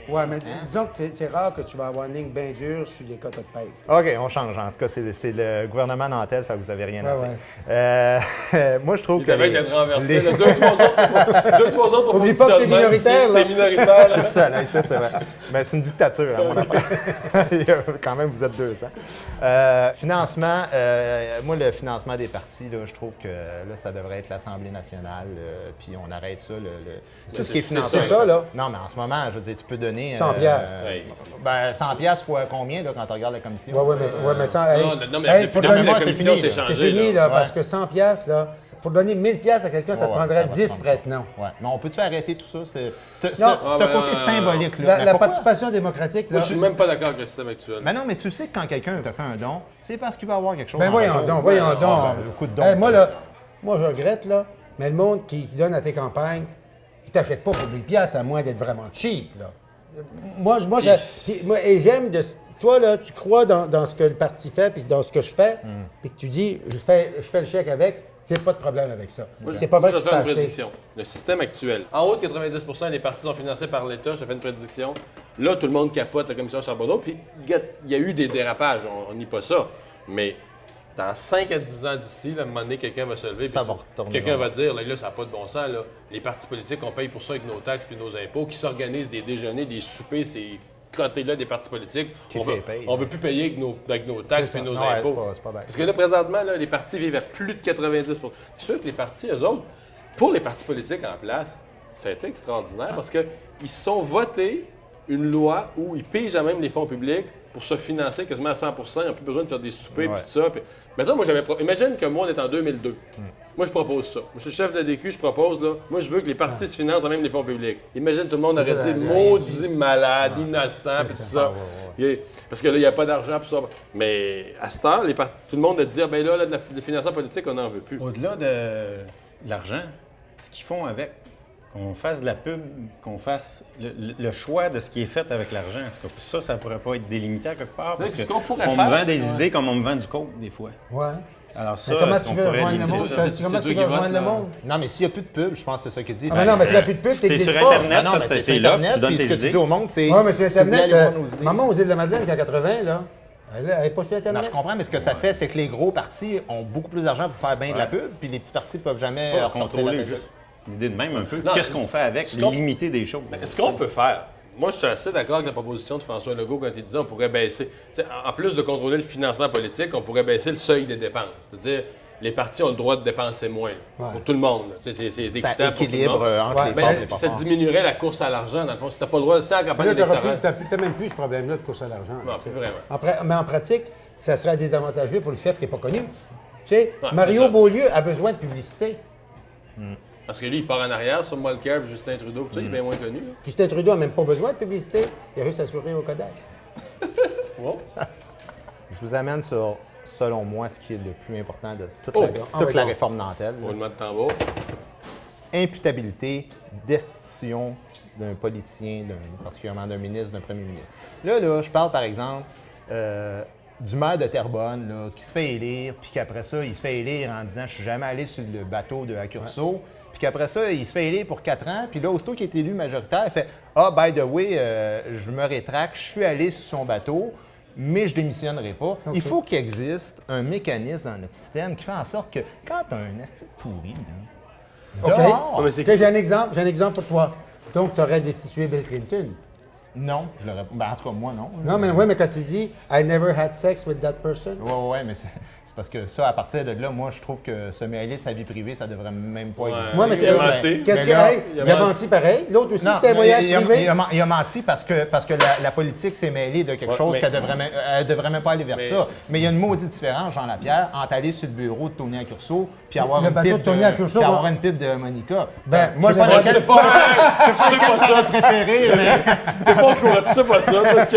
Ouais, mais disons que c'est rare que tu vas avoir une ligne bien dure sur les quotas de pêche. OK, on change. En tout cas, c'est le gouvernement Nantel, fait que vous avez rien à Ouais, dire. Moi, je trouve Il que. devait être renversé. Là. Deux, trois autres pour Oublie pas que t'es positionnement. minoritaire, là. T'es minoritaire. Je là. suis seul, hein, ici, c'est vrai. Mais c'est une dictature, à mon affaire. Il y a quand même, vous êtes 200. Financement, moi, le financement des partis, là, je trouve que là, ça devrait être l'Assemblée nationale, puis on arrête ça. C'est ce qui est c'est financé. ça, ça, là. Non, mais en ce moment, je veux dire, tu peux donner. 100 piastres. Ben, 100 piastres fois combien, là, quand tu regardes la commission? Ouais, mais ça. Hey, Non, mais hey, depuis pour le donner- début de la c'est commission, fini, c'est là. c'est changé. fini, là. là, parce que 100 piastres, là, pour donner 1000 piastres à quelqu'un, ça te Ouais, prendrait ça va te 10 prendre prête-noms. Ouais. Mais on peut-tu arrêter tout ça? Ce Non. côté symbolique, là. Mais La pourquoi? participation démocratique, là. Moi, je suis même pas d'accord avec le système actuel. Mais non, mais tu sais que quand quelqu'un te fait un don, c'est parce qu'il va avoir quelque chose. Ben en voyons retour. donc, voyons Ah, donc. ben, le coup de don. Hey, moi, là, moi, je regrette, là, mais le monde qui donne à tes campagnes, il t'achète pas pour 1000 piastres à moins d'être vraiment cheap, là. Et j'aime de. Toi, là, tu crois dans ce que le parti fait, puis dans ce que je fais, puis que tu dis, je fais le chèque avec, j'ai pas de problème avec ça. C'est pas vrai Je que vais tu peux faire une acheter. prédiction. Le système actuel. En haut de 90 des partis sont financés par l'État. Je te fais une prédiction. Là, tout le monde capote la commission Charbonneau. Puis, il y a eu des dérapages. On nie pas ça. Mais dans 5 à 10 ans d'ici, là, à un moment donné, quelqu'un va se lever. Ça puis va retourner quelqu'un là. va dire, là, ça n'a pas de bon sens. Là. Les partis politiques, on paye pour ça avec nos taxes puis nos impôts, qui s'organisent des déjeuners, des soupers, ces crottés-là des partis politiques. Qui On s'y veut, payent. on veut plus payer avec nos taxes C'est et ça. nos Non, ouais, impôts. c'est pas bien. Parce que là, présentement, là, les partis vivent à plus de 90 C'est sûr que les partis, eux autres, pour les partis politiques en place, ça a été extraordinaire parce qu'ils se sont votés une loi où ils pigent à même les fonds publics pour se financer quasiment à 100 Ils n'ont plus besoin de faire des soupers et Ouais. tout ça. Puis... Mettons, moi, imagine que moi, on est en 2002. Moi, je propose ça. Moi, je suis chef de la DQ, je propose, là. Moi, je veux que les partis se financent à même les fonds publics. Imagine, tout le monde aurait dit maudit malade, innocent, puis tout ça. Parce que là, il n'y a pas d'argent pour ça. Mais à cette heure, tout le monde a dit, ah, ben là, le financement politique, on n'en veut plus. Au-delà de l'argent, ce qu'ils font avec, qu'on fasse de la pub, qu'on fasse le choix de ce qui est fait avec l'argent, est-ce que ça pourrait pas être délimité à quelque part? Parce Ce que qu'on pourrait on faire, me vend c'est- des idées comme on me vend du coke, des fois. Ouais. Alors ça, Mais comment est-ce tu qu'on veux pourrait rejoindre le limiter monde? ça? C'est Comment ceux tu qui veux votent, rejoindre le là. monde? Non, mais s'il n'y a plus de pub, je pense que c'est ça qu'il dit. Ah, mais non, mais s'il n'y a plus de pub, T'es t'existes sur pas. Internet, Non, mais t'es sur là, Internet, tu donnes puis tes ce que tu idées. dis au monde, c'est... Ouais, mais sur si vous voulez Internet, aller voir nos idées. maman aux îles de la Madeleine, qu'en 80, là, Elle n'est pas sur Non, Internet. je comprends, mais ce que ça fait, c'est que les gros partis ont beaucoup plus d'argent pour faire bien de la pub, puis les petits partis ne peuvent jamais Pas ressortir la contrôler tête. juste l'idée de même un peu. Non, Qu'est-ce qu'on fait avec? ce qu'on- Limiter des choses. Mais ce qu'on peut faire, moi, je suis assez d'accord avec la proposition de François Legault quand il disait on pourrait baisser. Tu sais, en plus de contrôler le financement politique, on pourrait baisser le seuil des dépenses. C'est-à-dire, les partis ont le droit de dépenser moins, là, pour tout le monde. Là. Tu sais, c'est Ça équitable pour tout le équilibre monde. entre les Mais forces et les pas ça forts. diminuerait la course à l'argent, dans le fond. Si t'as pas le droit, c'est en Mais campagne là, tu électorale. n'as même plus ce problème-là de course à l'argent. Non, tu sais. plus vraiment. Mais en pratique, ça serait désavantageux pour le chef qui n'est pas connu. Tu sais, Ouais, c'est Mario ça. Beaulieu a besoin de publicité. Parce que lui, il part en arrière sur Mulcair et Justin Trudeau, puis ça, il est bien moins connu. là. Justin Trudeau n'a même pas besoin de publicité. Il a juste à sourire au Kodak. Wow. Je vous amène sur, selon moi, ce qui est le plus important de toute, Oh! toute la réforme dentelle. Roulement de tambour. Imputabilité, destitution d'un politicien, particulièrement d'un ministre, d'un premier ministre. Là, je parle par exemple du maire de Terrebonne là, qui se fait élire, puis qu'après ça, il se fait élire en disant « je suis jamais allé sur le bateau de Accurso », puis qu'après ça, il se fait élire pour 4 ans, puis là, aussitôt qu'il est élu majoritaire, il fait « ah, by the way, je me rétracte, je suis allé sur son bateau ». Mais je démissionnerai pas. OK. Il faut qu'il existe un mécanisme dans notre système qui fait en sorte que quand tu as un esti pourri, là, OK. dehors, Non, mais c'est OK, j'ai un exemple pour toi. Donc, tu aurais destitué Bill Clinton. non, je l'aurais. Ben, en tout cas, moi, non. Non, mais oui, mais quand tu dis I never had sex with that person. Ouais, mais c'est parce que ça, à partir de là, moi, je trouve que se mêler de sa vie privée, ça devrait même pas exister. Moi, mais Il a menti. c'est. Mais Qu'est-ce que. là, Hey, il a menti pareil. L'autre aussi, Non, c'était un mais voyage il a- privé. il a menti parce que la politique s'est mêlée de quelque Ouais, chose mais- qu'elle devrait même pas aller vers ça. Mais il y a une maudite différence, Jean Lapierre, entre aller sur le bureau de Tony Accurso puis avoir Le une bateau pipe de Tony Accurso, puis moi- avoir une pipe de Monica. Ben, moi, je sais pas j'aimerais- laquelle C'est pas ça. préférée, mais T'es pas au courant, tu sais pas ça, parce que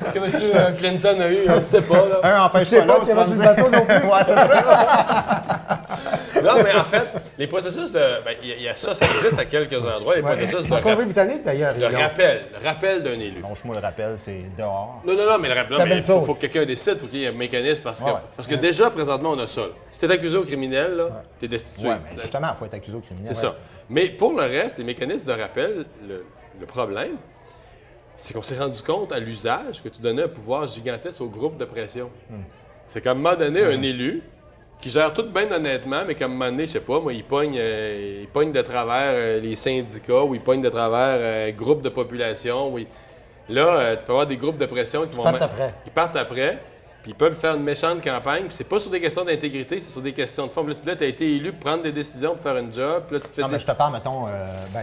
ce que M. Clinton a eu, on le sait pas. Là. un empêche Tu sais pas l'autre, s'il y avait tu sur vas le bateau non plus. me dire. Ouais, c'est ça. Non, mais en fait, les processus de. Ben, il y a ça existe à quelques endroits, les processus de, En Colombie-Britannique, d'ailleurs. de ils l'ont. rappel. Le rappel d'un élu. Lâche-moi le rappel, c'est dehors. Non, mais le rappel, C'est la mais même il faut, chose. faut que quelqu'un décide, il faut qu'il y ait un mécanisme, parce que, Ouais. parce que déjà, présentement, on a ça. là. Si t'es accusé au criminel, là, t'es destitué. Ouais, mais justement, il faut être accusé au criminel. C'est ça. Mais pour le reste, les mécanismes de rappel, le problème, c'est qu'on s'est rendu compte à l'usage que tu donnais un pouvoir gigantesque au groupe de pression. C'est qu'à un moment donné, un élu qui gère tout bien honnêtement, mais qu'à un moment donné, je sais pas, moi, il pogne de travers les syndicats ou il pogne de travers un groupe de population. Là, tu peux avoir des groupes de pression qui vont... partent après. Ils partent après. Puis ils peuvent faire une méchante campagne. Puis c'est pas sur des questions d'intégrité, c'est sur des questions de forme. Là, tu as été élu pour prendre des décisions, pour faire une job. Puis là, tu te fais Non, mais je te parle, mettons,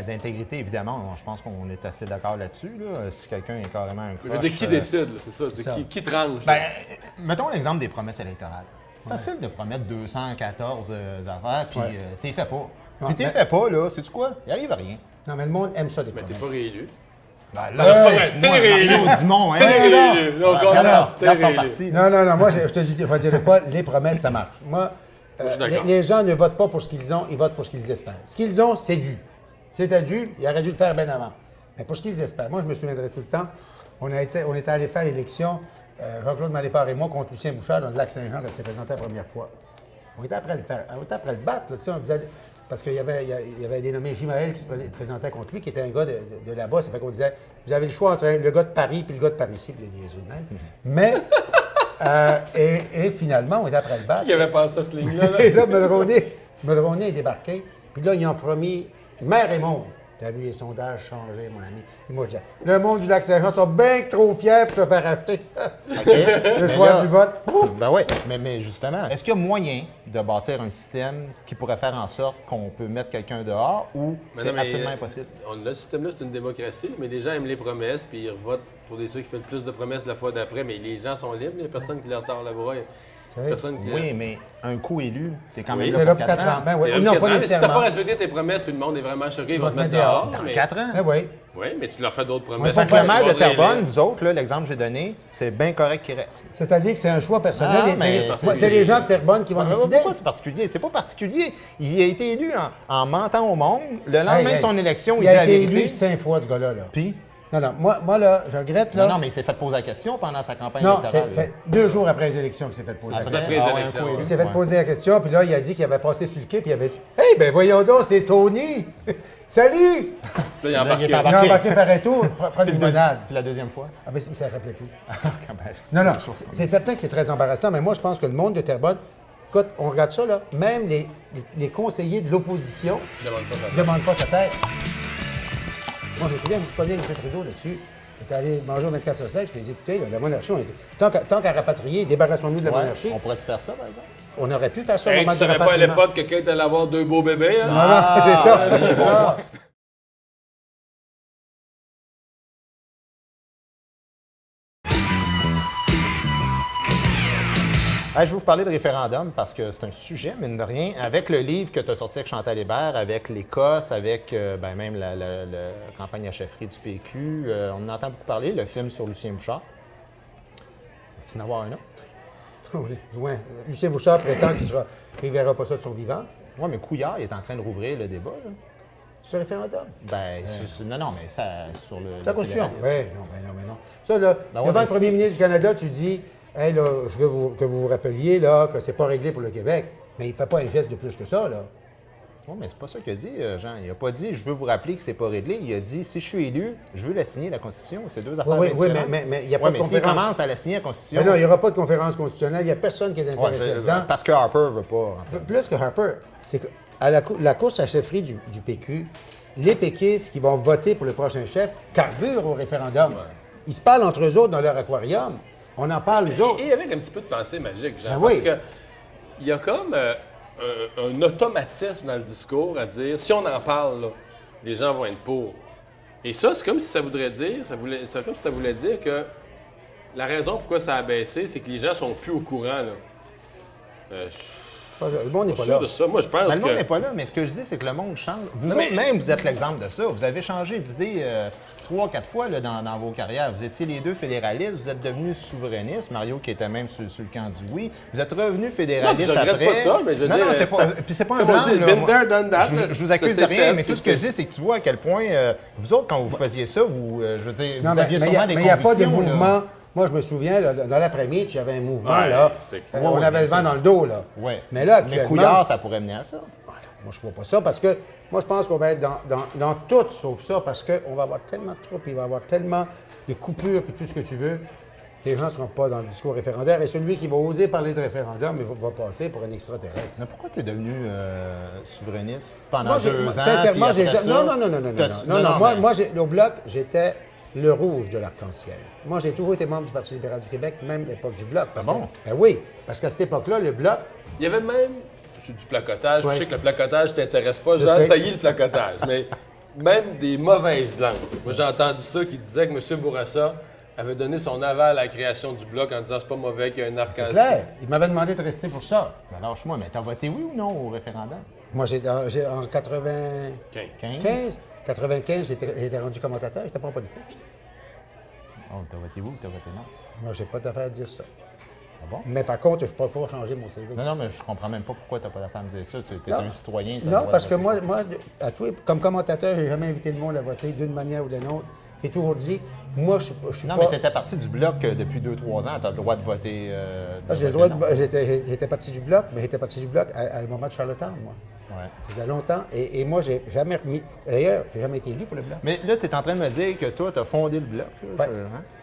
d'intégrité, évidemment. Je pense qu'on est assez d'accord là-dessus. Là. Si quelqu'un est carrément un Je croche... veux dire, qui décide, là, c'est ça. C'est ça. qui tranche. là. Ben, mettons l'exemple des promesses électorales. Facile de promettre 214 affaires, puis t'es fait pas. Puis t'es mais- fait pas, là, sais-tu quoi? Il arrive à rien. Non, mais le monde aime ça, des Mais t'es promesses. pas réélu. Ben, c'est pas vrai, t'es réélu. Mario Dumont, hein? T'es non. réélu. Non, Regarde ça, t'es regarde son réélu. parti. Non, moi, je te dis, il faut dire quoi? Les promesses, ça marche. Moi, je suis d'accord. les gens ne votent pas pour ce qu'ils ont, ils votent pour ce qu'ils espèrent. Ce qu'ils ont, c'est dû. C'était dû, ils auraient dû le faire bien avant. Mais pour ce qu'ils espèrent, moi, je me souviendrai tout le temps, on était allé faire l'élection, Jean-Claude Malépart et moi, contre Lucien Bouchard dans le Lac-Saint-Jean, quand il s'est présenté la première fois. On était après le faire, on était après le battre, là, tu sais, on disait, parce qu'il y avait des nommés Jimaël qui se présentait contre lui, qui était un gars de là-bas. Ça fait qu'on disait, vous avez le choix entre le gars de Paris et le gars de Paris-Ici, puis les niaiseries de même. Mais, et finalement, on était après le battre. Qui avait pensé à ce ligne-là? là? Et là, Mulroney est débarqué. Puis là, ils ont promis mer et monde. T'as vu les sondages changer, mon ami. Et moi, je disais, le monde du Lac-Saint-Jean sont bien trop fiers pour se faire acheter. Le Mais soir là- du vote. Ouf! Ben oui, mais justement, est-ce qu'il y a moyen de bâtir un système qui pourrait faire en sorte qu'on peut mettre quelqu'un dehors ou Mais c'est non, mais, absolument impossible? Le système-là, c'est une démocratie, mais les gens aiment les promesses, puis ils votent pour ceux qui font le plus de promesses la fois d'après, mais les gens sont libres, il n'y a personne qui leur tord la bras. Il y a personne qui... Oui, mais un coup élu, t'es quand Oui. même T'es là pour 4 ans. Ben oui. Il y a Non, quatre pas ans, mais si tu n'as nécessairement. pas respecté tes promesses, puis le monde est vraiment choqué, il va te mettre dehors. dehors. Dans mais... 4 ans? Ben oui. Oui, mais tu leur fais d'autres promesses. Ouais, Fait que Faut le maire de Ils vont te Terrebonne, réélire. vous autres, là, l'exemple que j'ai donné, c'est bien correct qu'il reste. C'est-à-dire que c'est un choix personnel. Ah, et mais c'est les gens de Terrebonne qui vont décider. Pourquoi c'est particulier? C'est pas particulier. Il a été élu en mentant au monde. Le lendemain Hey, de son élection, il il dit a la été vérité. élu 5 fois, ce gars-là. Là. Puis, Non, moi là, je regrette, là. Non, mais il s'est fait poser la question pendant sa campagne Non, électorale. c'est 2 jours après les élections qu'il s'est fait poser la Après question. les Ah ouais, élections. un coup, Il s'est fait Ouais. poser la question, puis là, il a dit qu'il avait passé sur le quai, puis il avait dit « Hey, ben voyons donc, c'est Tony! Salut! Là, il est Là, il embarqué. est Il a embarqué. embarqué par un tour, prendre Puis une le deuxi- limonade. Puis la deuxième fois. Ah, ben, il ne s'en rappelait plus. Quand même. Non, c'est certain que c'est très embarrassant, mais moi, je pense que le monde de Terrebonne, écoute, on regarde ça, là, même les conseillers de l'opposition Je demande pas ça. ne demandent pas sa tête. Moi, je me souviens, je me suis pogné avec M. Trudeau là-dessus. J'étais allé manger au 24 sur 7, je lui ai dit, écoutez, là, la monarchie, tant qu'à rapatrier, débarrassons-nous de la Ouais, monarchie. on pourrait-tu faire ça, par exemple? On aurait pu faire ça au Hey, moment tu du savais pas à rapatriement. l'époque que quelqu'un allait avoir 2 beaux bébés, hein? Voilà, c'est ça, c'est ça. Hey, je vais vous parler de référendum parce que c'est un sujet, mine de rien, avec le livre que tu as sorti avec Chantal Hébert, avec l'Écosse, avec même la campagne à chefferie du PQ. On en entend beaucoup parler, le film sur Lucien Bouchard. Tu en avoir un autre? Oui, ouais. Lucien Bouchard prétend qu'il ne verra pas ça de son vivant. Oui, mais Couillard il est en train de rouvrir le débat. Là. C'est un référendum. Ben, non, mais ça, sur le. C'est la le Constitution. fédéralisme. Oui, non, mais non. Ça, là, Ben ouais, devant mais le premier si- ministre du Canada, tu dis, hey, là, je veux que vous vous rappeliez là, que c'est pas réglé pour le Québec. Mais il ne fait pas un geste de plus que ça, là. Oui, mais c'est pas ça qu'il a dit, Jean. Il n'a pas dit je veux vous rappeler que c'est pas réglé. Il a dit si je suis élu, je veux la signer, la Constitution. C'est deux affaires Oui, différentes. mais il n'y a pas Ouais, de mais s'il conférence. commence à la signer, la Constitution. Mais non, il n'y aura pas de conférence constitutionnelle. Il n'y a personne qui est Ouais, intéressé dedans. parce que Harper veut pas. Plus que Harper, c'est que à la course à chefferie du PQ, les péquistes qui vont voter pour le prochain chef carburent au référendum. Ils se parlent entre eux autres dans leur aquarium. On en parle, eux autres. Et avec un petit peu de pensée magique, Jean. Ben parce oui. que il y a comme un automatisme dans le discours à dire si on en parle, là, les gens vont être pour. Et ça, c'est comme si ça voudrait dire, c'est comme si ça voulait dire que la raison pourquoi ça a baissé, c'est que les gens sont plus au courant. Là. Le monde n'est Pas pas sûr là. de ça. Moi, je pense Ben, le monde que. n'est pas là, mais ce que je dis, c'est que le monde change. Vous Non, autres, mais- même, vous êtes l'exemple de ça. Vous avez changé d'idée 3-4 fois là, dans vos carrières. Vous étiez les deux fédéralistes, vous êtes devenus souverainistes. Mario, qui était même sur le camp du oui. Vous êtes revenu fédéraliste Non, je regrette après. pas ça, mais je veux non, dire, non, c'est ça- pas, puis c'est pas un comme on blanc. dit, là, been moi. there, done that, Je là, vous ça accuse de s'est rien, fait, mais tout puis ce que je c'est- dis, c'est que tu vois à quel point, vous autres, quand vous faisiez ça, vous, je veux dire, Non, vous aviez mais sûrement des il n'y a pas de convictions, là. mouvement. Moi, je me souviens, là, dans l'après-midi, il y avait un mouvement, Ouais, là. c'était- On ouais, avait le bien vent sûr. dans le dos, là. Ouais. Mais là, Mais actuellement... Couillard, ça pourrait mener à ça. Moi, je ne crois pas ça, parce que moi, je pense qu'on va être dans tout sauf ça, parce qu'on va avoir tellement de troupes, il va y avoir tellement de coupures, puis tout ce que tu veux, que les gens ne seront pas dans le discours référendaire. Et celui qui va oser parler de référendum, il va passer pour un extraterrestre. Mais pourquoi tu es devenu souverainiste pendant Moi, 2 ans? sincèrement, puis j'ai après jamais... ça, Non, t'as-tu- moi, mais- au Bloc, j'étais le rouge de l'arc-en-ciel. Moi, j'ai toujours été membre du Parti libéral du Québec, même l'époque du Bloc. Parce Ah bon? que, ben oui, parce qu'à cette époque-là, le Bloc... Il y avait même, c'est du placotage, Ouais. je sais que le placotage ne t'intéresse pas, Je j'ai sais. taillé le placotage, mais même des mauvaises langues. Moi, j'ai entendu ça qui disait que M. Bourassa avait donné son aval à la création du Bloc en disant c'est pas mauvais qu'il y ait un C'est arc-en-ciel. clair, il m'avait demandé de rester pour ça. Ben lâche-moi, mais t'as voté oui ou non au référendum? Moi, j'ai en 95, 15? 95, j'étais rendu commentateur, j'étais pas en politique. Oh, t'as voté oui ou t'as voté non? Moi, j'ai pas d'affaire à dire ça. Ah bon? Mais par contre, je ne peux pas changer mon CV. Non, mais je comprends même pas pourquoi t'as pas d'affaire à me dire ça. Tu es Non. un citoyen. t'as le Non, droit parce de que voter. moi, comme commentateur, j'ai jamais invité le monde à voter d'une manière ou d'une autre. J'ai toujours dit, moi, je suis Non, pas... mais t'étais parti du bloc depuis 2-3 ans. T'as le droit de voter. Ah, j'ai le droit de... J'étais parti du Bloc, mais j'étais parti du Bloc à un moment de Charlottetown, moi. Ouais. Ça faisait longtemps. Et moi, j'ai jamais remis... D'ailleurs, j'ai jamais été élu pour le Bloc. Mais là, tu es en train de me dire que toi, tu as fondé le bloc. Là, Ouais.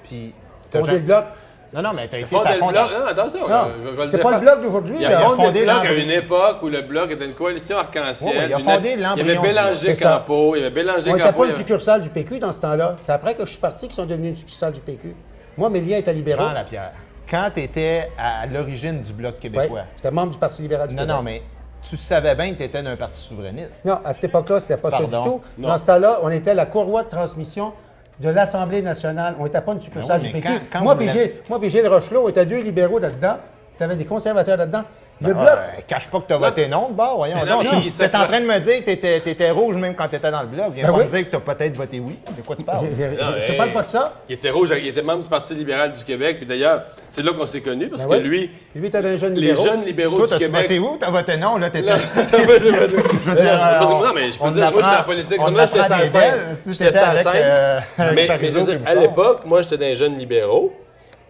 Puis. Fonder le Bloc... Non, mais tu as été Fondé sa le Bloc, fondatrice. non, attention, Non, je vais le c'est pas le défendre. Bloc d'aujourd'hui, Il a là. fondé fondé le Bloc à l'embryon. une époque où le Bloc était une coalition arc-en-ciel. Oui, il a d'une- fondé Il y l'embryon avait du Bélanger Bloc. C'est ça. Campo, il y avait Bélanger On n'était Campo. pas il y une avait- succursale du PQ dans ce temps-là. C'est après que je suis parti qu'ils sont devenus une succursale du PQ. Moi, mes liens étaient libéraux. Jean Lapierre. Quand tu étais à l'origine du bloc Oui, québécois. j'étais membre du Parti libéral du Non, Québec. non, mais tu savais bien que tu étais d'un parti souverainiste. Non, à cette époque-là, c'était pas ça du Pardon? tout. Non. Dans ce temps-là, on était la courroie de transmission de l'Assemblée nationale. On n'était pas une succursale Ben oui, du mais PQ. quand Moi vous puis Gilles Rochelot, on était deux libéraux là-dedans. Tu avais des conservateurs là-dedans. Le bloc. Cache pas que tu as voté non de bord, voyons Mais donc. non, mais Tu es en train de me dire que tu étais rouge même quand tu étais dans le bloc. Viens Ben pas oui. me dire que tu as peut-être voté oui. De quoi tu parles? Je te parle pas de ça. Il était rouge, il était membre du Parti libéral du Québec. Puis d'ailleurs, c'est là qu'on s'est connus parce Ben que oui. Lui, t'as un jeune les libéraux. jeunes libéraux Toi, du t'as-tu Québec. voté où? T'as voté non, là, t'étais... Non, Je veux dire, non, mais je peux dire, moi, j'étais en politique. Moi, j'étais sans scène. J'étais sans scène. Mais je veux dire, à l'époque, moi, j'étais d'un jeune libéraux.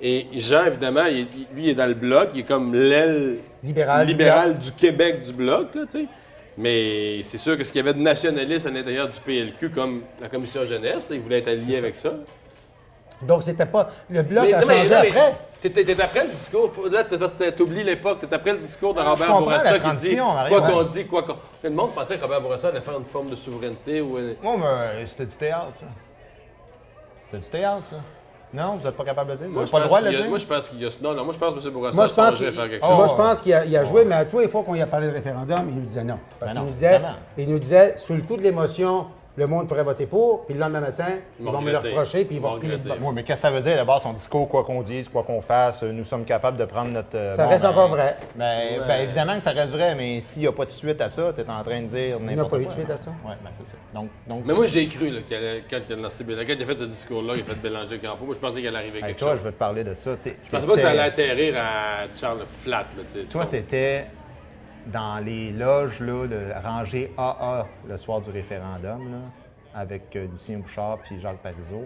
Et Jean, évidemment, lui, il est dans le bloc. Il est comme l'aile libérale du Québec du bloc, là, tu sais. Mais c'est sûr que ce qu'il y avait de nationaliste à l'intérieur du PLQ, comme la commission jeunesse, là, il voulait être allié avec ça. Donc, c'était pas... Le bloc a non, mais- changé non, mais après. T'es après le discours. Là, t'oublies l'époque. T'es après le discours de Robert comprends Bourassa la qui dit transition, Mario, quoi ouais. qu'on dit, quoi qu'on. Le monde pensait que Robert Bourassa allait faire une forme de souveraineté ou. Moi, mais c'était du théâtre, ça. C'était du théâtre, ça. Non, vous n'êtes pas capable de le dire? Vous Moi, n'avez pas le droit de le qu'il y a- dire? moi, je pense qu'il y a. Non, moi, je pense que M. Bourassa Moi, je pense songeait à faire quelque Oh, moi, chose. je pense qu'il a joué, mais à tous les fois qu'on y a parlé de référendum, il nous disait non. Parce Ben qu'il non, nous disait, évidemment. sous le coup de l'émotion, le monde pourrait voter pour, puis le lendemain matin, ils vont me le regretter. reprocher, puis ils Ils vont vont reculer de regretter. bord. Oui, mais qu'est-ce que ça veut dire d'abord, son discours, quoi qu'on dise, quoi qu'on fasse, nous sommes capables de prendre notre... Ça reste encore vrai. Ben, évidemment que ça reste vrai, mais s'il n'y a pas de suite à ça, tu es en train de dire n'importe quoi. Il n'y a pas eu de suite à ça. Oui, ben c'est ça. Donc Mais moi, j'ai cru là, quand il a lancé Bélanger, quand il a fait ce discours-là, il a fait Bélanger Campo. Moi, je pensais qu'il allait arriver hey, quelque toi, chose. je vais te parler de ça. Je pensais pas que ça allait atterrir à Charles Flat. Là, tu sais. Toi, tu étais dans les loges là, de rangée AA le soir du référendum, là, avec Lucien Bouchard puis Jacques Parizeau.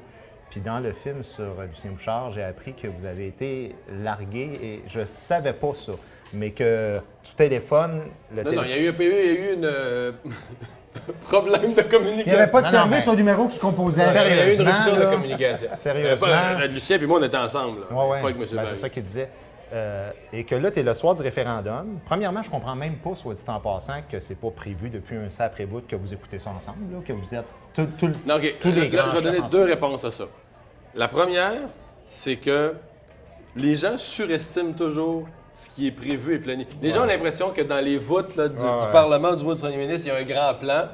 Puis dans le film sur Lucien Bouchard, j'ai appris que vous avez été largué et je savais pas ça, mais que tu téléphones... Non, il y a eu une problème de communication. Il n'y avait pas de Non, non, service mais- au numéro qui composait. Il y a eu une Sérieusement, rupture là, de communication. sérieusement. Lucien et moi, on était ensemble. Là, Ouais, ouais. pas avec M. Ben, Barry. c'est ça qu'il disait. Et que là, tu es le soir du référendum. Premièrement, je comprends même pas, soit dit en passant, que c'est pas prévu depuis un sacré bout que vous écoutez ça ensemble, là, que vous êtes Non, OK. tous les Là, grands je vais donner chefs deux ensemble. réponses à ça. La première, c'est que les gens surestiment toujours ce qui est prévu et planifié. Les gens ont l'impression que dans les voûtes là, du Parlement, du vote du premier ministre, il y a un grand plan.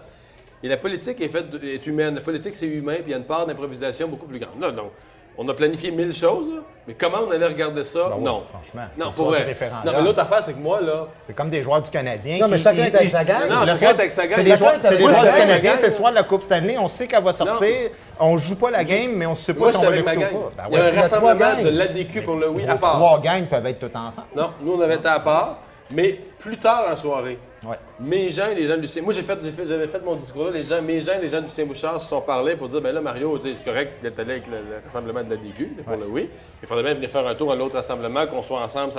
Et la politique est humaine. La politique, c'est humain, puis il y a une part d'improvisation beaucoup plus grande. Là, donc, on a planifié 1000 choses, là, mais comment on allait regarder ça? Ben oui, non. franchement, c'est Non, le pour soir du vrai. référendum. Non, mais l'autre affaire, c'est que moi, là, C'est comme des joueurs du Canadien. Non, mais chacun est avec sa gang. Non, Le chacun soir- est avec sa gang. C'est des Chacun joueurs, est c'est avec des sa joueurs du gang. Canadien, c'est le soir de la Coupe Stanley. On sait qu'elle va sortir. On joue pas la game, mais on sait pas moi, si on j'étais va avec ma l'écouter gang. ou pas. Ben Il y a ouais. un Il y a trois rassemblement gangs. de l'ADQ pour le oui à Les part. trois gangs peuvent être tout ensemble. Non, nous, on avait été à part, mais plus tard en soirée. Ouais. Mes gens et les gens de Lucien. Moi, j'avais fait mon discours là. Mes gens et les gens de Lucien Bouchard se sont parlé pour dire ben là, Mario, c'est correct d'être allé avec le rassemblement de la DQ, pour le oui. Il faudrait bien venir faire un tour à l'autre rassemblement, qu'on soit ensemble.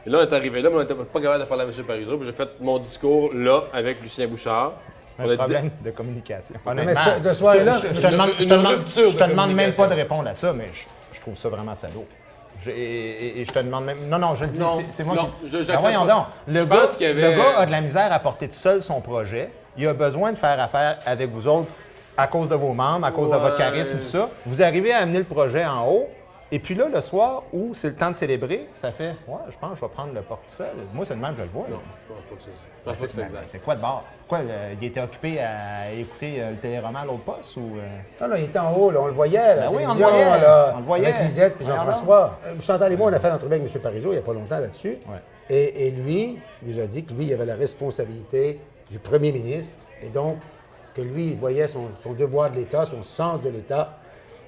Et là, on est arrivé là, mais on n'était pas capable de parler à M. Parizeau. Puis j'ai fait mon discours là avec Lucien Bouchard. On Un a problème de communication. mais Honnêtement, ce soir-là, je te demande, une rupture je de te demande même communication. pas de répondre à ça, mais je trouve ça vraiment salaud. Et je te demande même. Non, je le dis, Non, c'est moi non, qui. j'accepte Ben voyons pas. donc. Le Je gars, pense qu'il y avait- le gars a de la misère à porter tout seul son projet. Il a besoin de faire affaire avec vous autres à cause de vos membres, à cause de votre charisme, tout ça. Vous arrivez à amener le projet en haut. Et puis là, le soir où c'est le temps de célébrer, ça fait ouais, je pense que je vais prendre le porte seul. Moi, c'est le même, je le vois. là. Non, je pense pas que c'est ça. Je pense pas que c'est exact. C'est quoi de bord? Pourquoi il était occupé à écouter le téléroman à l'autre poste ou. Non, il était en haut, là, on le voyait à la Ben oui, on le télévision, voyait, là, on le voyait. avec Lisette et Voyons Jean-François. Chantal et moi, on a fait l'entrevue avec M. Parizeau il n'y a pas longtemps là-dessus. Ouais. Et lui, il nous a dit que lui, il avait la responsabilité du premier ministre et donc que lui, il voyait son devoir de l'État, son sens de l'État.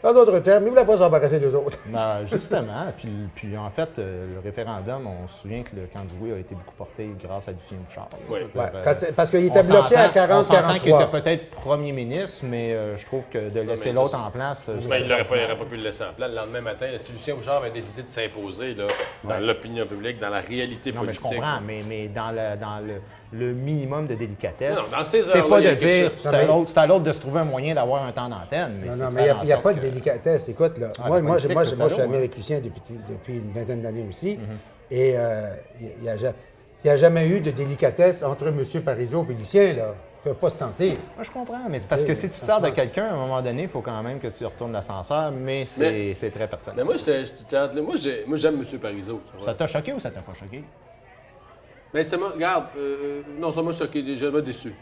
En d'autres termes, il ne voulait pas s'embarrasser des autres. Ben, justement, puis en fait, le référendum, on se souvient que le camp du oui a été beaucoup porté grâce à Lucien Bouchard. Oui. Je veux dire, Ouais, parce qu'il était on bloqué à s'entend- on s'entend qu'il 40-43. était peut-être premier ministre, mais je trouve que de laisser mais l'autre ça, en place. Ben, il n'aurait pas pu le laisser en place. Le lendemain matin, si Lucien Bouchard avait décidé de s'imposer là, dans l'opinion publique, dans la réalité Non, mais je politique. comprends, mais dans le minimum de délicatesse, Non, dans ces c'est heures-là, pas il y a de quelque dire chose. c'est à l'autre de se trouver un moyen d'avoir un temps d'antenne. Non, c'est non, de mais faire il n'y a en pas sorte de que- délicatesse. Écoute, là, Ah, moi, la moi, je politique, c'est suis ça, ami là, avec Lucien depuis une vingtaine d'années aussi. Mm-hmm. Et il n'y a jamais eu de délicatesse entre M. Parizeau et Lucien, là. Ils ne peuvent pas se sentir. Moi, je comprends, mais c'est parce que si tu sors de quelqu'un, à un moment donné, il faut quand même que tu retournes l'ascenseur, mais c'est très personnel. Mais moi, moi, j'aime M. Parizeau. tu vois. Ça t'a choqué ou ça t'a pas choqué? Mais ça m'a. Regarde, non, ça m'a choqué, déjà déçu.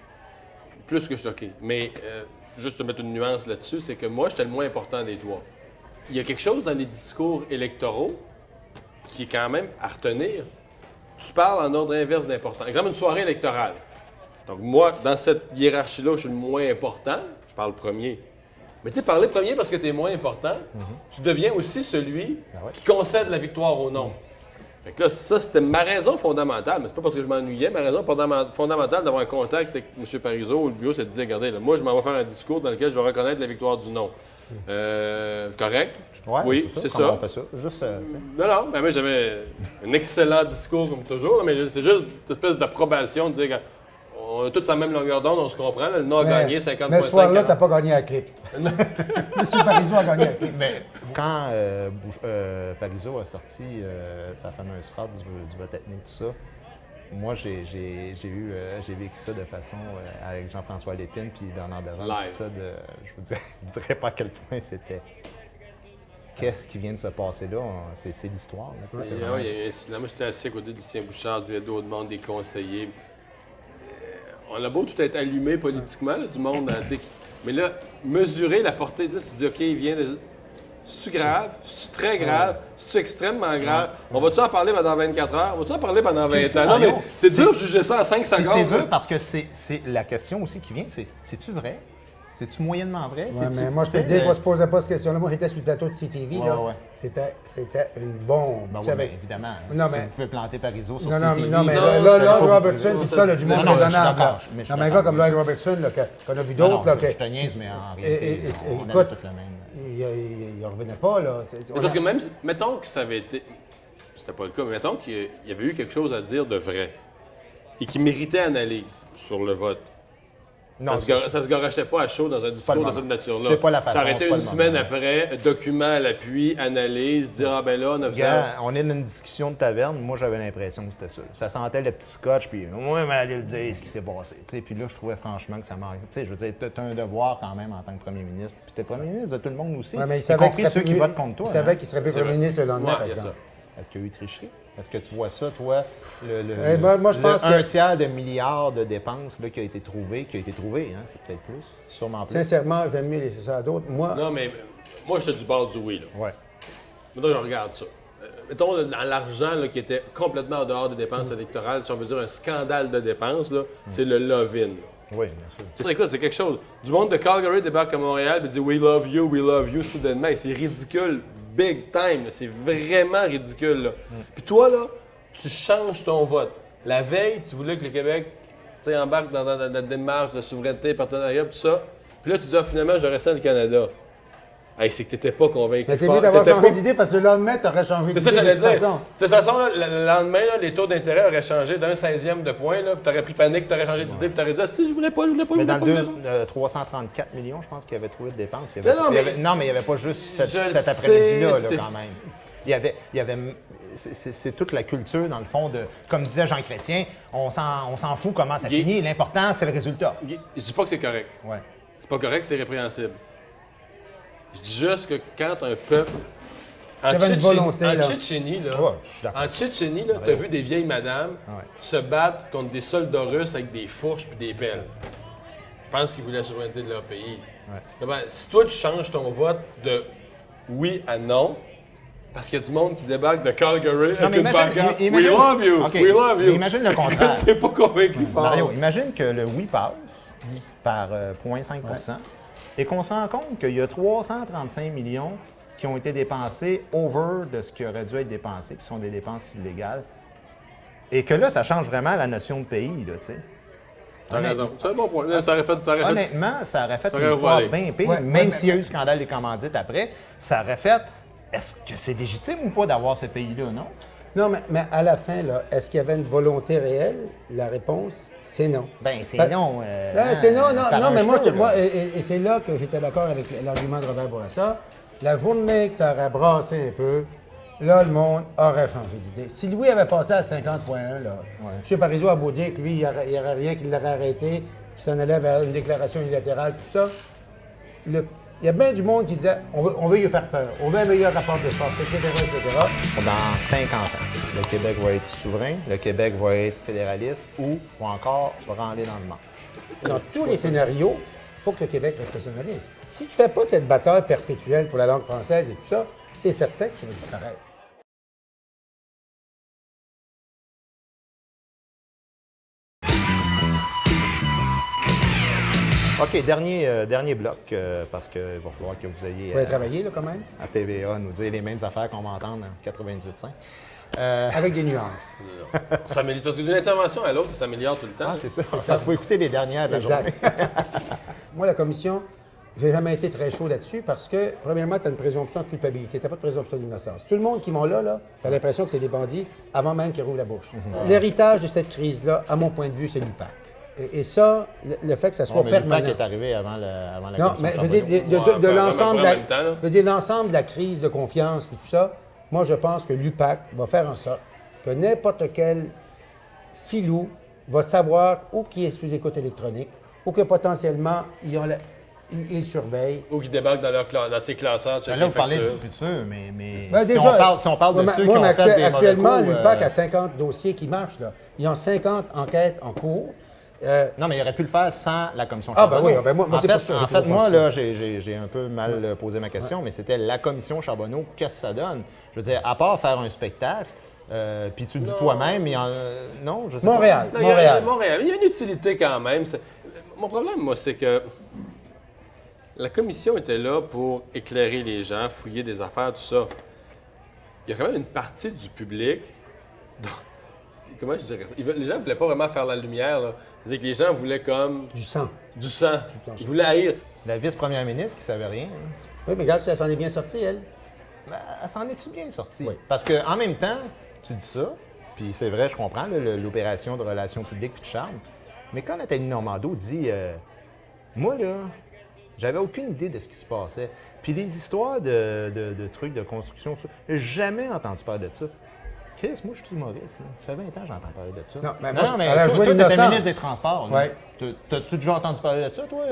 Plus que choqué. Mais juste te mettre une nuance là-dessus, c'est que moi, j'étais le moins important des trois. Il y a quelque chose dans les discours électoraux qui est quand même à retenir. tu parles en ordre inverse d'important. Exemple, une soirée électorale. Donc, moi, dans cette hiérarchie-là, je suis le moins important. Je parle premier. Mais tu sais, parler premier parce que tu es moins important, tu deviens aussi celui qui concède la victoire au non. Fait que là, ça, c'était ma raison fondamentale, mais c'est pas parce que je m'ennuyais. Ma raison fondamentale d'avoir un contact avec M. Parizeau ou le bureau, c'est de dire, regardez, là, moi, je m'en vais faire un discours dans lequel je vais reconnaître la victoire du non. Correct? Ouais, Oui, c'est ça. On fait ça. Juste, tu sais. Non, mais moi, j'avais un excellent discours, comme toujours, mais c'est juste une espèce d'approbation de dire qu'on a tous la même longueur d'onde, on se comprend. Là, le non a gagné 50 Mais ce soir-là, tu n'as pas gagné à clip. M. Parizeau a gagné à clip. Mais quand Parizeau a sorti sa fameuse phrase du vote ethnique, tout ça, moi, j'ai vécu ça de façon avec Jean-François Lépine puis Bernard Devon. Live. Ça je vous dirais pas à quel point c'était. Qu'est-ce qui vient de se passer là? C'est l'histoire. Là, tu sais, c'est Oui, vraiment- il y a un silence. Moi, j'étais assis à côté de Lucien Bouchard, il y avait d'autres mondes, des conseillers. On a beau tout être allumé politiquement, là, du monde, tu sais, mais là, mesurer la portée, là, tu te dis, OK, il vient de. C'est-tu grave? C'est-tu très grave? C'est-tu extrêmement grave? On va-tu en parler pendant 24 heures? On va-tu en parler pendant 20 ans? Non, mais c'est dur de juger ça en 5 Puis secondes. c'est là. dur parce que c'est la question aussi qui vient, c'est-tu vrai? C'est-tu moyennement vrai? Ouais, C'est-tu- mais moi, je peux tu te sais, dire qu'on se posait pas cette question-là. Moi, j'étais sur le plateau de CTV. Ouais, là. ouais. C'était une bombe. Ben Tu oui, sais, mais avec- évidemment. Non, si mais- vous pouvez planter Parizeau sur Non, CTV... non, mais Non, là, j'avais Lloyd pas Robertson, compris. tout ça, là, du Non, monde non, je suis raisonnable. d'accord, là. mais je suis Non, mais un d'accord. gars comme Lloyd Robertson, là, qu'on a vu Non, d'autres, là, je que- te niaise, mais en Et- réalité, on écoute, avait tout le même. il revenait pas, là. Parce que même, mettons que ça avait été. C'était pas le cas, mais mettons qu'il y avait eu quelque chose à dire de vrai et qui méritait analyse sur le vote. Non, Ça se garochait pas à chaud dans un pas le discours de moment. cette nature-là. C'est pas la façon, Ça aurait été c'est pas une le semaine moment. après, document à l'appui, analyse, dire ah ben là, on a besoin. Gars, on est dans une discussion de taverne. Moi, j'avais l'impression que c'était ça. Ça sentait le petit scotch, puis moi, mais allez le dire ce qui s'est passé. Tu sais, puis là, je trouvais franchement que ça m'arrive. Tu sais, je veux dire, t'as un devoir quand même en tant que premier ministre. Puis t'es premier ministre de tout le monde aussi. Ouais, mais il y savait compris qu'il ceux serait qui plus- votent contre toi. Il savait hein. qu'il serait plus C'est premier vrai. ministre le lendemain, Ouais, par il y a ça. exemple. Est-ce qu'il y a eu tricherie? Est-ce que tu vois ça, toi, Moi, je pense que- un tiers de milliard de dépenses là, qui a été trouvé, hein, c'est peut-être plus, sûrement plus. Sincèrement, j'aime mieux laisser ça à d'autres. Moi, Non, mais moi, j'étais du bord du oui, là. Ouais. Mettons, je regarde ça. Mettons, dans l'argent là, qui était complètement en dehors des dépenses électorales, si on veut dire un scandale de dépenses, là, c'est le love-in. là. Oui, bien sûr. Tu sais, écoute, c'est quelque chose. Du monde de Calgary débarque à Montréal et dit We love you, soudainement. Et c'est ridicule, big time. là. C'est vraiment ridicule. Là. Puis toi, là, tu changes ton vote. La veille, tu voulais que le Québec tu sais, embarque dans la démarche de souveraineté, partenariat, tout ça. Puis là, tu dis ah, finalement, je reste le Canada. Hey, c'est que t'étais pas convaincu. mais t'es fort. mieux d'avoir T'étais changé pas- d'idée parce que le lendemain, t'aurais changé C'est d'idée. ça que j'allais de toute dire. façon. De toute façon, là, le lendemain, là, les taux d'intérêt auraient changé d'un 16e de point. Puis t'aurais pris panique, t'aurais changé d'idée, puis t'aurais dit ah, si, je voulais pas. Mais dans je le voulais pas. 334 millions, je pense qu'il avait trouvé de dépenses. Il y avait- Non, mais- non, mais il n'y avait pas juste cet Je le après-midi-là, sais, là, c'est- quand même. Il y avait c'est toute la culture, dans le fond, de, comme disait Jean Chrétien, on s'en fout comment ça Il- finit, l'important, c'est le résultat. Je dis pas que c'est correct. Ouais. C'est pas correct, c'est répréhensible. Je dis juste que quand un peuple. En y avait une volonté, là. Tchétchénie, là. Ouais, je suis d'accord. En Tchétchénie, là, t'as vu des vieilles madames Ouais. se battre contre des soldats russes avec des fourches puis des pelles. Je pense qu'ils voulaient la souveraineté de leur pays. Ouais. Ben, si toi, tu changes ton vote de oui à non, parce qu'il y a du monde qui débarque de Calgary avec mais une pancarte, We imagine- love you, OK, we love you. mais imagine le contraire. T'es pas convaincu fort. Mario, imagine que le oui passe par 0,5 et qu'on se rend compte qu'il y a 335 millions qui ont été dépensés over de ce qui aurait dû être dépensé, qui sont des dépenses illégales. Et que là, ça change vraiment la notion de pays, là, tu sais. T'as raison. C'est un bon point. Là, ça aurait fait. Honnêtement, ça aurait fait Ça une aurait histoire voilé. bien pire. Ouais, Même mais- s'il y a eu le scandale des commandites après, ça aurait fait... Est-ce que c'est légitime ou pas d'avoir ce pays-là, non? Non, mais à la fin, là, est-ce qu'il y avait une volonté réelle? La réponse, c'est non. Ben, c'est Ben, non. C'est non, par non, un mais moi, cheveu, là. et c'est là que j'étais d'accord avec l'argument de Robert Bourassa. La journée que ça aurait brassé un peu, là, le monde aurait changé d'idée. Si Louis avait passé à 50,1, là, M. Parizeau a beau dire que lui, il n'y aurait rien qui l'aurait arrêté, qu'il s'en allait vers une déclaration unilatérale, tout ça. Il y a bien du monde qui disait on veut lui faire peur, on veut un meilleur rapport de force, etc., etc. Dans 50 ans, le Québec va être souverain, le Québec va être fédéraliste ou encore branler dans le manche. Dans tous les scénarios, il faut que le Québec reste nationaliste. Si tu ne fais pas cette bataille perpétuelle pour la langue française et tout ça, c'est certain que tu vas disparaître. OK, dernier bloc, parce qu'il va falloir que vous ayez Vous allez travailler, là, quand même, à TVA nous dire les mêmes affaires qu'on va entendre en 98.5. avec des nuances. On s'améliore. Parce que d'une intervention à l'autre, ça s'améliore tout le temps. Ah, c'est ça. Il faut écouter les dernières de la journée. Exact. Moi, la commission, j'ai jamais été très chaud là-dessus parce que, premièrement, tu as une présomption de culpabilité, tu n'as pas de présomption d'innocence. Tout le monde qui m'ont là, tu as l'impression que c'est des bandits avant même qu'ils rouvrent la bouche. L'héritage de cette crise-là, à mon point de vue, c'est l'UPAC. Et ça, le fait que ça soit Bon, mais permanent. l'UPAC est arrivé avant la Non, commission mais je veux dire, Charbonneau. de l'ensemble de en même temps, là. je veux dire, l'ensemble de la crise de confiance et tout ça, moi, je pense que l'UPAC va faire en sorte que n'importe quel filou va savoir où qui est sous écoute électronique, ou que potentiellement, ils surveillent. Ou qui débarquent dans ses classeurs. Ben là, vous parlez du factures. futur, mais Ben, si, déjà, on parle de moi, ceux moi, qui ont mais fait des actuellement, mauvais coups, l'UPAC a 50 dossiers qui marchent. Là. Ils ont 50 enquêtes en cours. Non, mais il aurait pu le faire sans la commission Ah, ben Charbonneau. oui, ben moi, en c'est fait, pour ça, En j'ai fait, toujours moi, pensé. là, j'ai un peu mal posé ma question, mais c'était la commission Charbonneau, qu'est-ce que ça donne? Je veux dire, à part faire un spectacle, puis tu le dis toi-même, non, je sais Montréal, Non, Montréal. Montréal. Il y a une utilité quand même. Mon problème, moi, c'est que la commission était là pour éclairer les gens, fouiller des affaires, tout ça. Il y a quand même une partie du public. Comment je dirais ça? Les gens ne voulaient pas vraiment faire la lumière. Là. C'est-à-dire que les gens voulaient comme Du sang. du sang. Ils voulaient haïr. pas. La vice-première ministre qui savait rien, hein. Oui, mais regarde, si elle s'en est bien sortie, elle. Ben, elle s'en est-tu bien sortie? Oui. Parce qu'en même temps, tu dis ça, puis c'est vrai, je comprends là, l'opération de relations publiques puis de charme, mais quand Nathalie Normando dit moi, là, j'avais aucune idée de ce qui se passait. Puis les histoires de trucs de construction, tout ça, j'ai jamais entendu parler de ça. Chris, moi, je suis humoriste. Là. Ça fait 20 ans que j'entends parler de ça. Non, mais moi, mais elle a toi, joué tu étais l'innocent. ministre des Transports. Ouais. T'as-tu déjà entendu parler de ça, toi?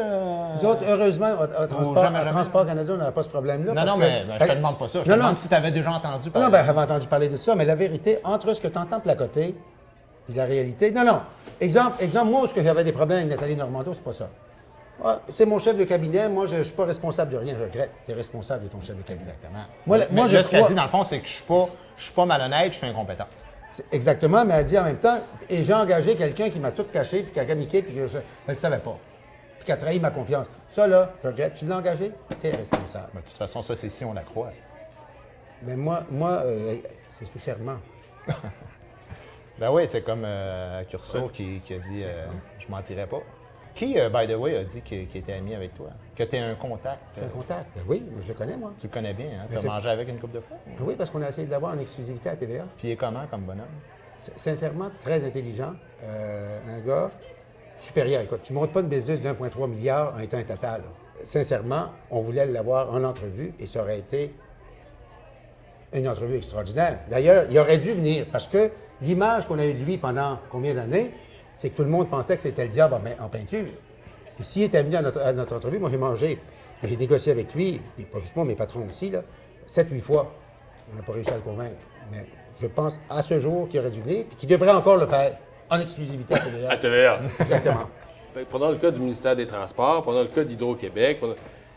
Nous autres, heureusement, à jamais. Transport Canada, on n'avait pas ce problème-là. Non, parce non, que- mais je te demande pas ça. Je te Non, demande non. si tu avais déjà entendu Non, parler. non, ben, j'avais entendu parler de ça, mais la vérité, entre ce que tu entends placoter et la réalité. Non, non. Exemple, moi, où ce que j'avais des problèmes avec Nathalie Normando, c'est pas ça. Ah, c'est mon chef de cabinet, moi, je ne suis pas responsable de rien, je regrette. Tu es responsable de ton chef de cabinet. Exactement. Moi, Mais moi, je là, ce qu'elle crois- dit, dans le fond, c'est que je suis pas malhonnête, je suis incompétente. Exactement, mais elle dit en même temps, et j'ai engagé quelqu'un qui m'a tout caché, puis qui a gamiqué, puis que je ne le savais pas, puis qui a trahi ma confiance. Ça, là, je regrette. Tu l'as engagé, tu es responsable. Mais de toute façon, ça, c'est si on la croit. Mais moi c'est sous serment. Ben oui, c'est comme Curso qui a dit je mentirais pas. Qui, by the way, a dit qu'il était ami avec toi? Que tu es un contact? J'ai un contact. Ben oui, je le connais, moi. Tu le connais bien, hein? Tu Mais as c'est- mangé avec une couple de fois? Ben oui, parce qu'on a essayé de l'avoir en exclusivité à TVA. Puis il est comment comme bonhomme? Sincèrement, très intelligent. Un gars supérieur. Écoute, tu ne montes pas une business d'1,3 milliard en étant un total. Sincèrement, on voulait l'avoir en entrevue et ça aurait été une entrevue extraordinaire. D'ailleurs, il aurait dû venir parce que l'image qu'on a eue de lui pendant combien d'années, c'est que tout le monde pensait que c'était le diable en peinture. Et s'il était venu à notre entrevue, moi j'ai mangé, j'ai négocié avec lui, et pas juste moi, mes patrons aussi, 7-8 fois. On n'a pas réussi à le convaincre. Mais je pense à ce jour qu'il aurait dû venir, puis qu'il devrait encore le faire en exclusivité à TVA. À TVA. Exactement. Prenons le cas du ministère des Transports, prenons le cas d'Hydro-Québec. Tu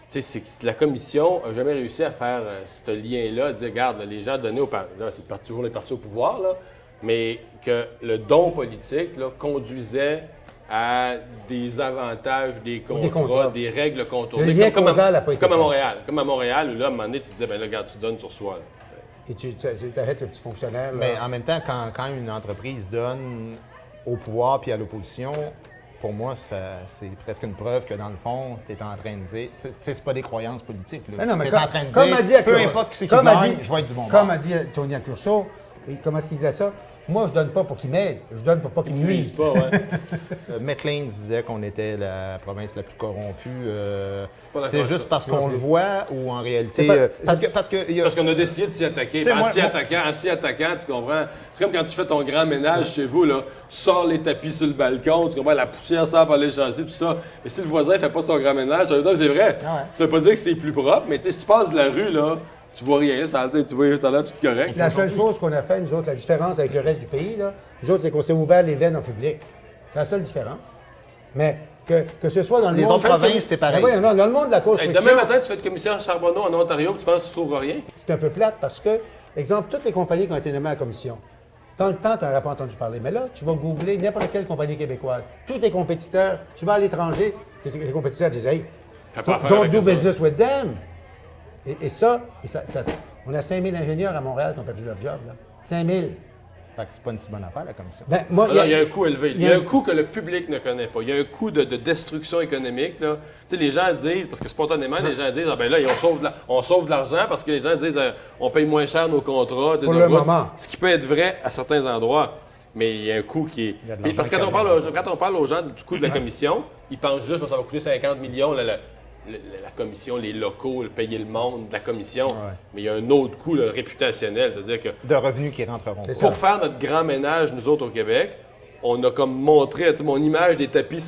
sais, c'est que la commission n'a jamais réussi à faire ce lien-là, à dire, regarde, là, les gens donnés là, c'est toujours les partis au pouvoir, là, mais que le don politique là, conduisait à des avantages, des contrats, des règles contournées. Le lien causal n'a pas été comme à fait. Montréal. Comme à Montréal, où là, à un moment donné, tu disais, ben là, regarde, tu donnes, tu reçois. Là. Et tu arrêtes le petit fonctionnaire. Là. Mais en même temps, quand une entreprise donne au pouvoir puis à l'opposition, pour moi, c'est presque une preuve que, dans le fond, tu es en train de dire... C'est pas des croyances politiques. Là. Non, mais T'es en train de comme dire, a dit peu importe qui gagne, je vais être du bon bord. Comme a dit Tony Accurso, et comment est-ce qu'il disait ça? Moi, je donne pas pour qu'il m'aide, je donne pour pas qu'il me nuise. Pas, ouais. McLean disait qu'on était la province la plus corrompue. Pas d'accord C'est avec juste ça. parce qu'on le voit ou en réalité... C'est pas- parce que il y a- Parce qu'on a décidé de s'y attaquer. T'sais, Ben, moi- en s'y attaquant, tu comprends? C'est comme quand tu fais ton grand ménage chez vous, là. Tu sors les tapis sur le balcon, tu comprends? La poussière sort par les châssis, tout ça. Mais si le voisin ne fait pas son grand ménage, ça veut dire que c'est vrai. Ah ouais. Ça veut pas dire que c'est plus propre, mais tu sais, si tu passes de la rue, là, tu vois rien. Tu vois, t'as l'air tout correct. La seule chose qu'on a fait, nous autres, la différence avec le reste du pays, là, nous autres, c'est qu'on s'est ouvert les veines en public. C'est la seule différence. Mais que ce soit dans le Les monde... autres provinces, c'est pareil. Ben voyons, non, dans le monde de la Hey, construction, demain matin, tu fais de commissaire Charbonneau en Ontario, puis tu penses que tu trouveras rien. c'est un peu plate parce que, exemple, toutes les compagnies qui ont été nommées à la commission, dans le temps, tu n'aurais pas entendu parler. Mais là, tu vas googler n'importe quelle compagnie québécoise. Tous tes compétiteurs, tu vas à l'étranger, tes compétiteurs disent, hey, Fais pas affaire don't avec do eux autres. business with them. Et ça, on a 5000 ingénieurs à Montréal qui ont perdu leur job. Là. 5000. Fait que c'est pas une si bonne affaire, la commission. Ben, moi, Non, il y a un coût élevé. Il y a un coût que le public ne connaît pas. Il y a un coût de destruction économique. Là. Tu sais, les gens disent, parce que spontanément, les gens disent, ah ben là, on sauve de l'argent parce que les gens disent, on paye moins cher nos contrats. Pour le moment. Ce qui peut être vrai à certains endroits. Mais il y a un coût qui est. Il y a de Mais parce que l'argent quand on parle aux gens du coût de la commission, ils pensent juste que ça va coûter 50 millions. La commission, les locaux, payer le monde, la commission. Ouais. Mais il y a un autre coût là, réputationnel. C'est-à-dire que De revenus qui rentreront pas. C'est ça. pour faire notre grand ménage, nous autres au Québec, on a comme montré, tu sais, mon image des tapis,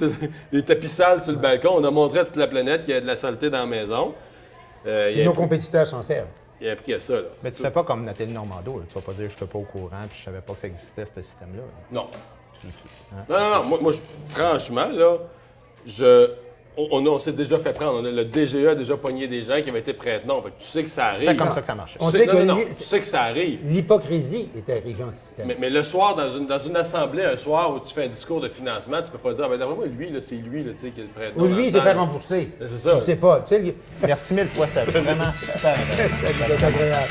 des tapis sales sur le balcon, on a montré à toute la planète qu'il y a de la saleté dans la maison. Et nos compétiteurs s'en servent. Il a appris à ça. Là. Mais tu fais pas comme Nathalie Normando. Là. Tu vas pas dire je suis pas au courant puis je savais pas que ça existait, ce système-là. Non. Hein? Non. Moi, franchement, là, on s'est déjà fait prendre. Le DGE a déjà pogné des gens qui avaient été prêts. Non, tu sais que ça arrive. C'était comme ça que ça marchait. On sait que Tu sais que ça arrive. l'hypocrisie est arrivée en système. Mais le soir, dans une assemblée, un soir où tu fais un discours de financement, tu peux pas dire, ben d'après moi, lui, là, c'est lui là, tu sais, qui est le prêt. Ou lui, il s'est fait rembourser. C'est ça. Je ne sais pas. Tu sais, Merci mille fois, c'était vraiment super. c'est agréable.